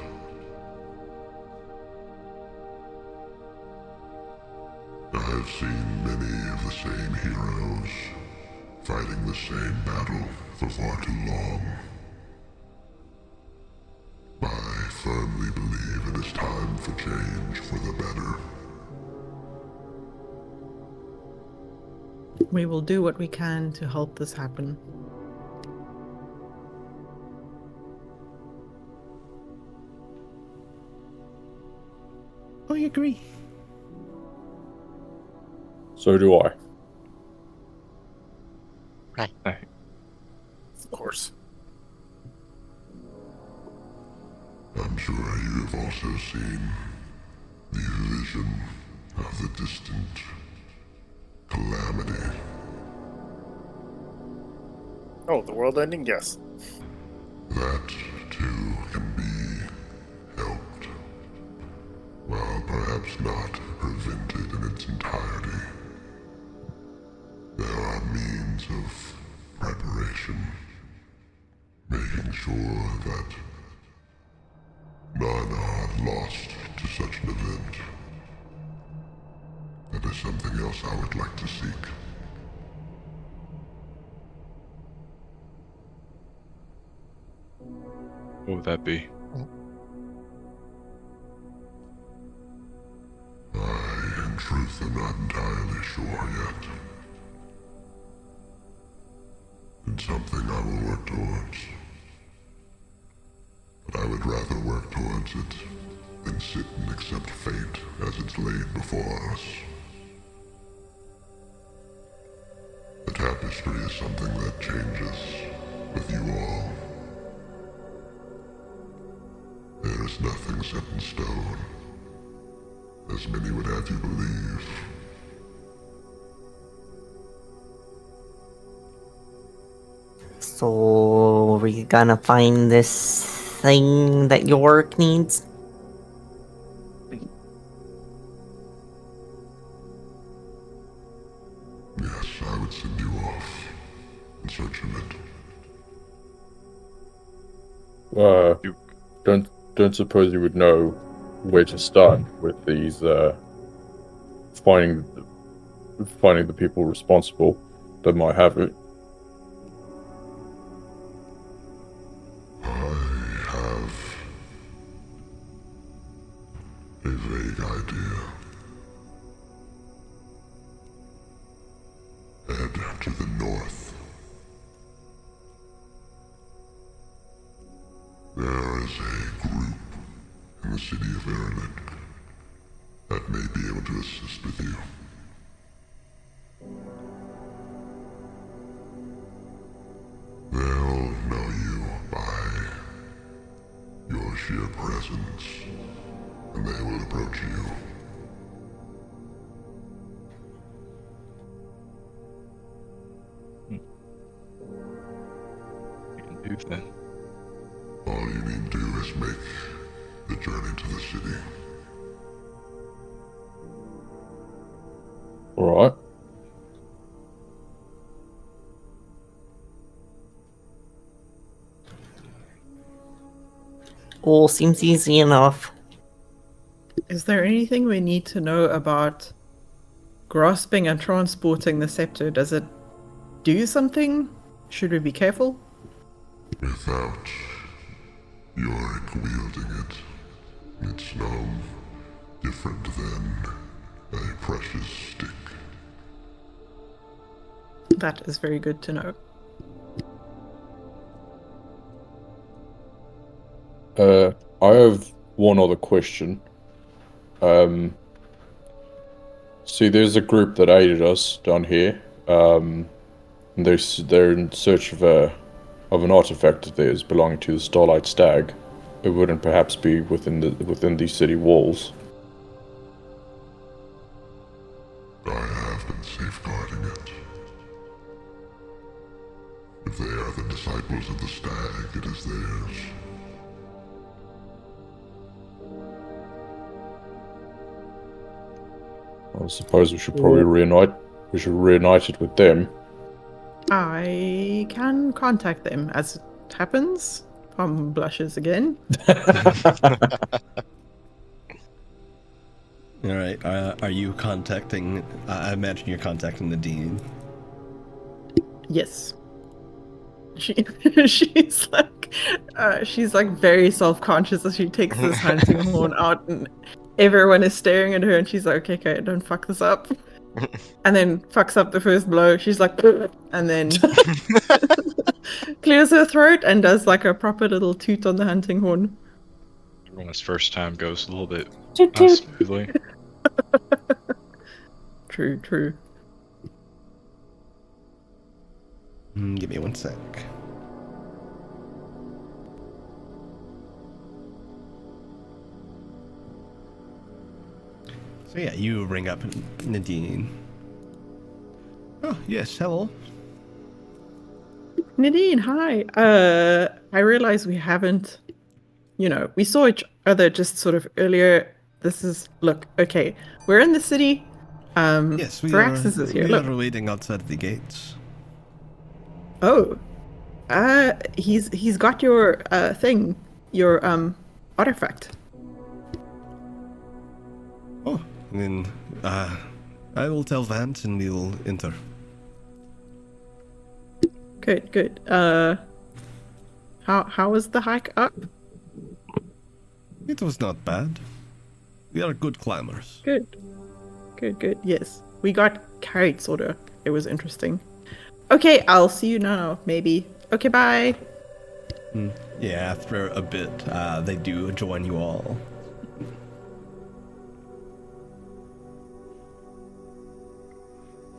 I have seen many of the same heroes fighting the same battle for far too long. I firmly believe it is time for change for the better. We will do what we can to help this happen. I agree. So do I. Right. Of course. I'm sure you have also seen the vision of the distant calamity. Oh, the world ending? Yes. That, too. not prevented in its entirety. There are means of preparation, making sure that none are lost to such an event. That is something else I would like to seek. What would that be? I, in truth, am not entirely sure yet. It's something I will work towards. But I would rather work towards it than sit and accept fate as it's laid before us. The tapestry is something that changes with you all. There is nothing set in stone, as many would have you believe. So, we gonna find this thing that your work needs? Yes, I would send you off in search of it. You- Don't suppose you would know where to start with these finding the people responsible that might have it. I have a vague idea. Head to the north. There is a group in the city of Erlich that may be able to assist with you. They'll know you by your sheer presence, and they will approach you. You can do then. All you need to do is make the journey to the city. Alright. All seems easy enough. Is there anything we need to know about grasping and transporting the scepter? Does it do something? Should we be careful? Without Yorick wielding it, it's no different than a precious stick. That is very good to know. I have one other question. See, there's a group that aided us down here. And they're in search of an artifact of theirs belonging to the Starlight Stag. It wouldn't perhaps be within the city walls. I have been safeguarding it. If they are the disciples of the stag, it is theirs. I suppose we should probably reunite. We should reunite it with them. I can contact them as it happens. Palm blushes again. All right. Are you contacting? I imagine you're contacting the dean. Yes. She's like very self-conscious as she takes this hunting horn out, and everyone is staring at her, and she's like, okay, don't fuck this up. And then fucks up the first blow. She's like, and then clears her throat and does like a proper little toot on the hunting horn. Everyone's first time goes a little bit Toot toot. smoothly. True. Give me one sec. So yeah, you ring up Nadine. Oh yes, hello. Nadine, hi. I realize we haven't, we saw each other just sort of earlier This is look, okay. We're in the city. Yes, Varaxes is here. we Look. are waiting outside the gates. Oh. He's got your thing. Your artifact. Oh, then I will tell Vance and we'll enter. Good, good. How was the hike up? It was not bad. We are good climbers. Good. Good, good. Yes. We got carried sorta. It was interesting. Okay, I'll see you now, maybe. Okay, bye. Yeah, after a bit, they do join you all.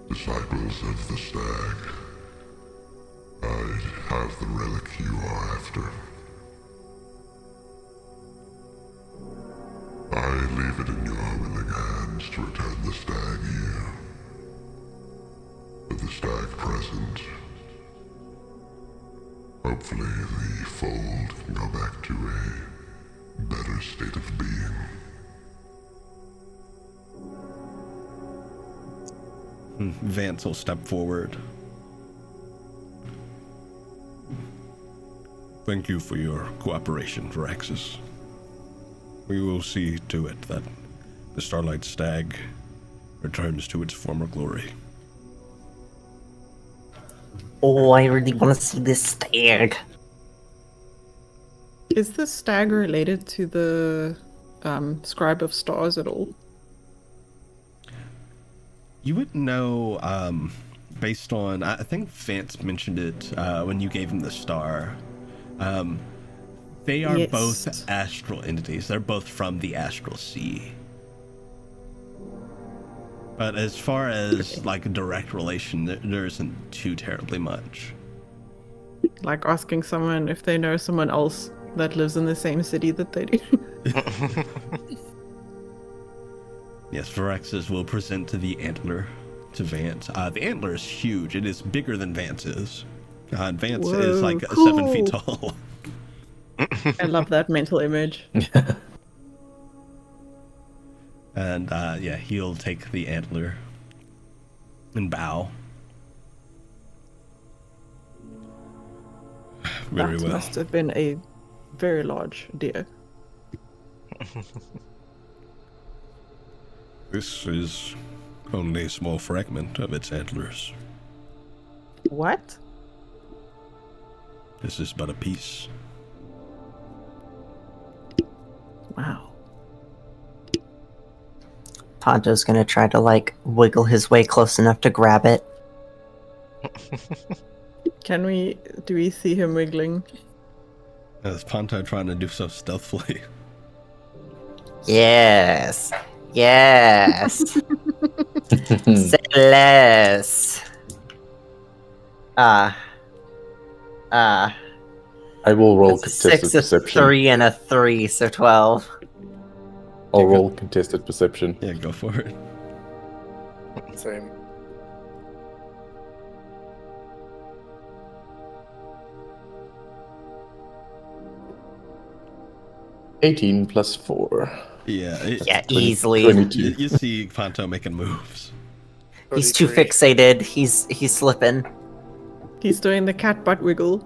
Disciples of the Stag, I have the relic you are after. I leave it in your willing hands to return the stag here. With the stag present, hopefully the fold can go back to a better state of being. Vance will step forward. Thank you for your cooperation, Varaxes. We will see to it that the Starlight Stag returns to its former glory. Oh, I really want to see this stag. Is the stag related to the scribe of stars at all? You would know, based on, I think Vance mentioned it when you gave him the star. They are Yes. both astral entities. They're both from the astral sea. But as far as like a direct relation, there isn't too terribly much. Like asking someone if they know someone else that lives in the same city that they do. Yes, Varaxes will present to the antler to Vance. The antler is huge. It is bigger than Vance is. Vance is Whoa, like cool. 7 feet tall. I love that mental image. And yeah, he'll take the antler and bow. Very That well. must have been a very large deer. This is only a small fragment of its antlers. What? This is but a piece. Wow. Ponto's gonna try to, like, wiggle his way close enough to grab it. Do we see him wiggling? Is Ponto trying to do so stealthily? Yes. Yes. Say less. I will roll It's a contested 6, a perception. 3, and a 3, so 12. I'll roll contested perception. Yeah, go for it. Same. +18 +4. Yeah, Yeah, 20 easily. 22. you see Ponto making moves. He's too 33. fixated. He's slipping. He's doing the cat butt wiggle.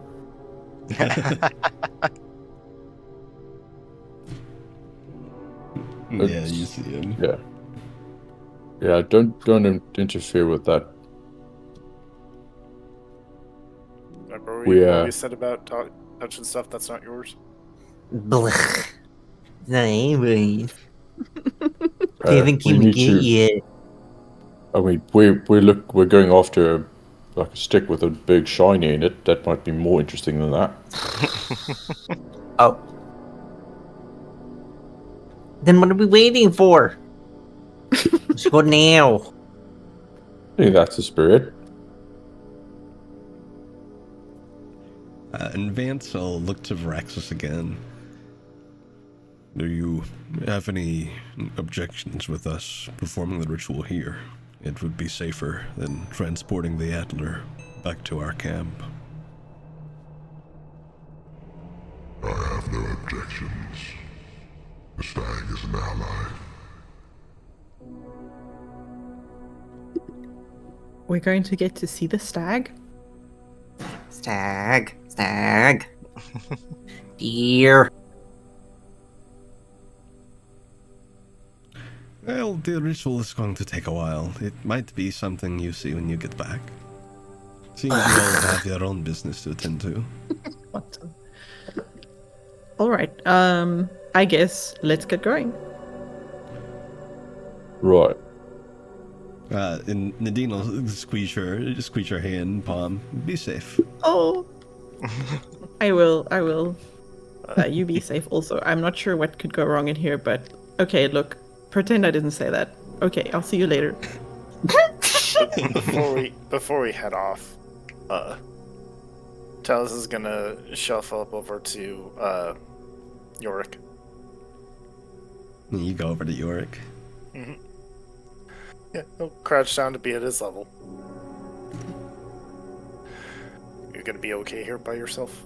Yeah, you see him. Yeah. Yeah, don't interfere with that. Remember We, what we said about touching stuff that's not yours? Blech. No, anyway. Uh, They haven't we even need get to- yet. I mean, we're going after like a stick with a big shiny in it. That might be more interesting than that. Oh. Then what are we waiting for? Let's go now. I think that's the spirit. And Vance will look to Varaxes again. Do you have any objections with us performing the ritual here? It would be safer than transporting the antler back to our camp. I have no objections. The stag is an ally. We're going to get to see the stag. Stag. Deer. Well, the ritual is going to take a while. It might be something you see when you get back. Seems you all have your own business to attend to. What? All right. I guess let's get going. Right. And Nadine will squeeze your hand, palm. Be safe. Oh, I will. You be safe also. I'm not sure what could go wrong in here, but okay, look. Pretend I didn't say that. Okay, I'll see you later. Before we head off, Talos is gonna shuffle up over to Yorick. You go over to Yorick. Mm-hmm. Yeah, he'll crouch down to be at his level. You're gonna be okay here by yourself?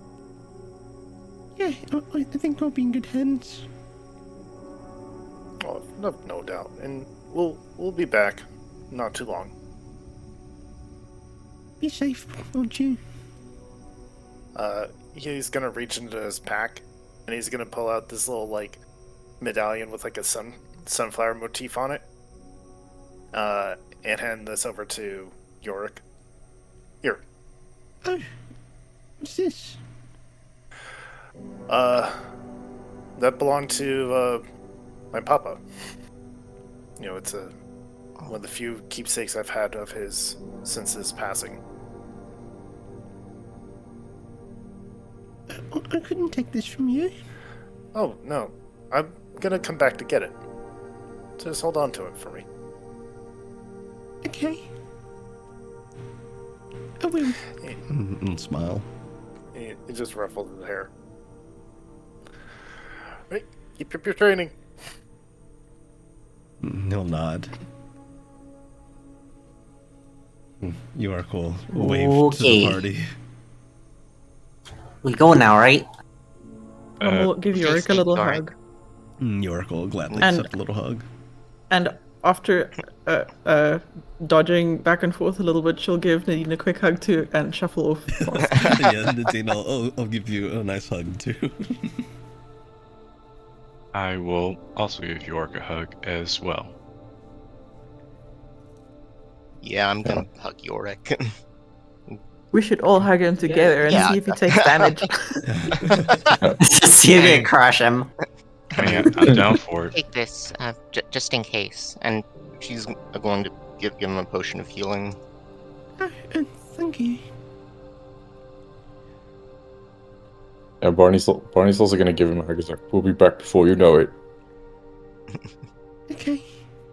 Yeah, I think I'll be in good hands. Oh, no doubt. And we'll be back. Not too long. Be safe, won't you? He's gonna reach into his pack, and he's gonna pull out this little, like, medallion with, like, a sunflower motif on it. And hand this over to Yorick. Here. Oh, what's this? That belonged to, my papa. You know, it's one of the few keepsakes I've had of his since his passing. I couldn't take this from you. Oh, no. I'm gonna come back to get it. Just hold on to it for me. Okay. I will. And smile. He just ruffled his hair. Right, keep up your training. He'll nod. Yorick will wave to the party. We going now, right? We'll give Yorick a little hug. Yorick will gladly And- accept a little hug. And after dodging back and forth a little bit, she'll give Nadine a quick hug too and shuffle off. Yeah, Nadine, I'll give you a nice hug too. I will also give Yorick a hug as well. Yeah, I'm gonna hug Yorick. We should all hug him together and see if he takes damage. See if you can crush him. I mean, I'm down for it. Take this, just in case. And she's going to give him a potion of healing. Thank you. Yeah, Barney's also gonna give him a hug. He's like, we'll be back before you know it. Okay.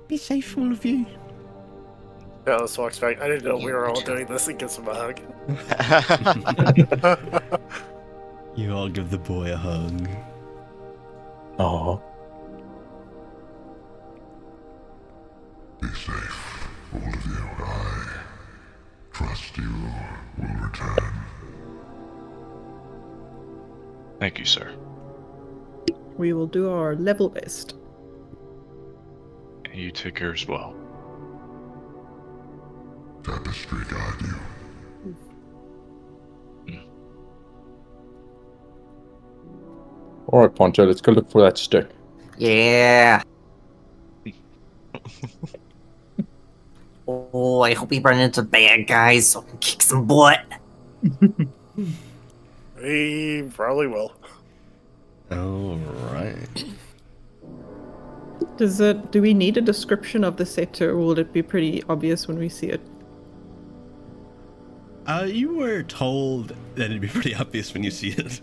Be safe, all of you. Alice walks back. I didn't know we were all doing this and gives him a hug. You all give the boy a hug. Aww. Be safe, all of you. I trust you will return. Thank you, sir. We will do our level best. And you take care as well. Tapestry guide you. Alright, Poncho, let's go look for that stick. Yeah. Oh, I hope we run into bad guys so I can kick some butt. He probably will. Alright. Do we need a description of the scepter, or will it be pretty obvious when we see it? You were told that it'd be pretty obvious when you see it.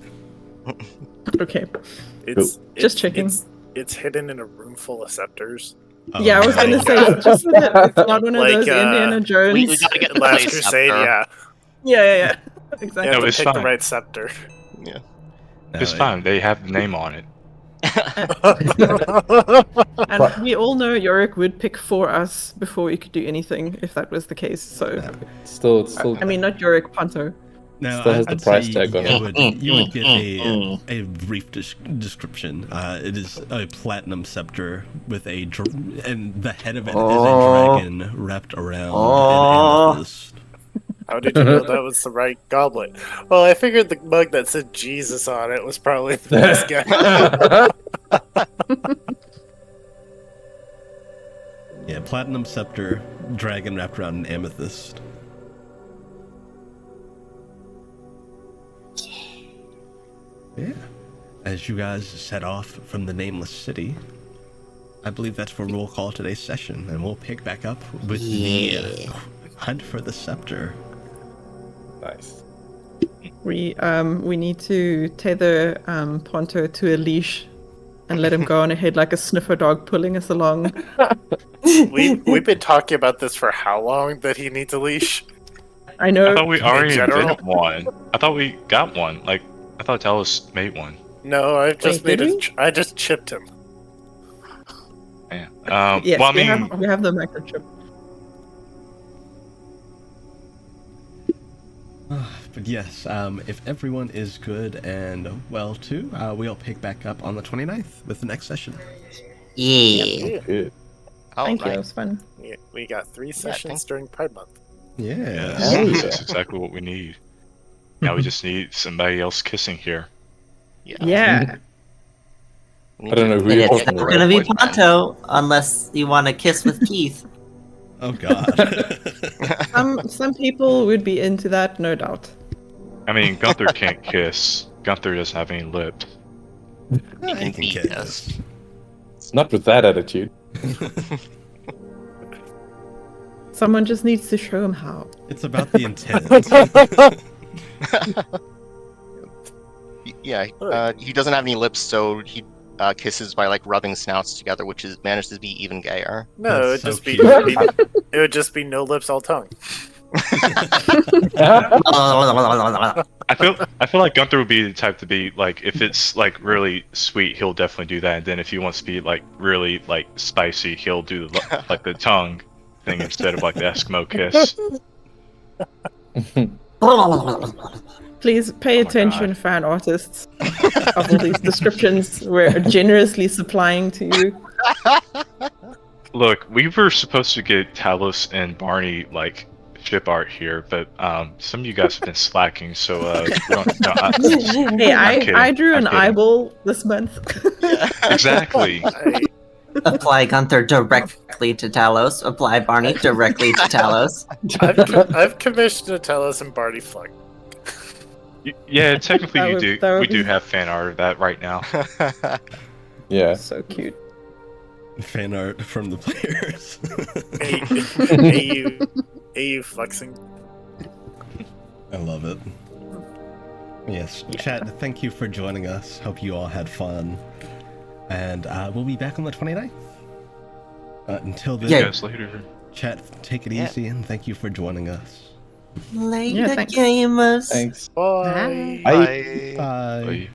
Okay. Just checking. It's hidden in a room full of scepters. Yeah, I was gonna say, just so that it's not one of Like, those Indiana Jones. We gotta get the Last right Crusade, scepter. yeah. Yeah. You Exactly. have No, to it's pick the fine. right scepter. Yeah. It's fine. They have the name on it. And we all know Yorick would pick for us before we could do anything if that was the case. So, It's still I mean, not Yorick, Panto. Now, Still has the I'd price say tag on it. you would get a brief description. It is a platinum scepter with and the head of it is a dragon wrapped around an amethyst. How did you know that was the right goblet? Well, I figured the mug that said Jesus on it was probably the best guess. Yeah, platinum scepter, dragon wrapped around an amethyst. Yeah. As you guys set off from the nameless city, I believe that's where we'll call today's session, and we'll pick back up with the hunt for the scepter. Nice. We need to tether Ponto to a leash and let him go on ahead like a sniffer dog pulling us along. We've been talking about this for how long that he needs a leash? I know. I thought we already general? invented one. I thought we got one. Like, I thought Talos made one. No, I just Wait, made did I just chipped him. Yeah. Yes, well, I mean, we have the microchip. But yes, if everyone is good and well too, we'll pick back up on the 29th with the next session. Yeah. Good. Thank you, it Alright. was fun. We got 3 sessions during Pride Month. Yeah. yes, Hell yeah. that's exactly what we need. Now we just need somebody else kissing here. Yeah. I don't know who And you're it's talking not about. gonna be Ponto unless you want to kiss with Keith. Oh god. Some people would be into that, no doubt. I mean, Gunther can't kiss. Gunther doesn't have any lips. You I can can beat kiss. us. Not with that attitude. Someone just needs to show him how. It's about the intent. Yeah, he doesn't have any lips, so he kisses by like rubbing snouts together, which manages to be even gayer. No, That's so it'd cute. it would just be no lips, all tongue. I feel like Gunther would be the type to be like, if it's like really sweet, he'll definitely do that. And then if he wants to be like really like spicy, he'll do like the tongue thing instead of like the Eskimo kiss. Please pay attention, God. fan artists, of all these descriptions we're generously supplying to you. Look, we were supposed to get Talos and Barney like ship art here, but some of you guys have been slacking, so we don't. No, Hey, I'm kidding, I drew I'm an kidding. eyeball this month. Exactly. Apply Gunther directly to Talos. Apply Barney directly to Talos. I've commissioned a Talos and Barney Flag. Yeah, technically That you would- do. that would We do be- have fan art of that right now. Yeah. So cute. Fan art from the players. AU flexing. I love it. Yes, chat, thank you for joining us. Hope you all had fun. And we'll be back on the 29th. Until then, See you guys later. chat, take it easy and thank you for joining us. Later, thanks. gamers. Thanks. Bye. Bye. Bye. Bye.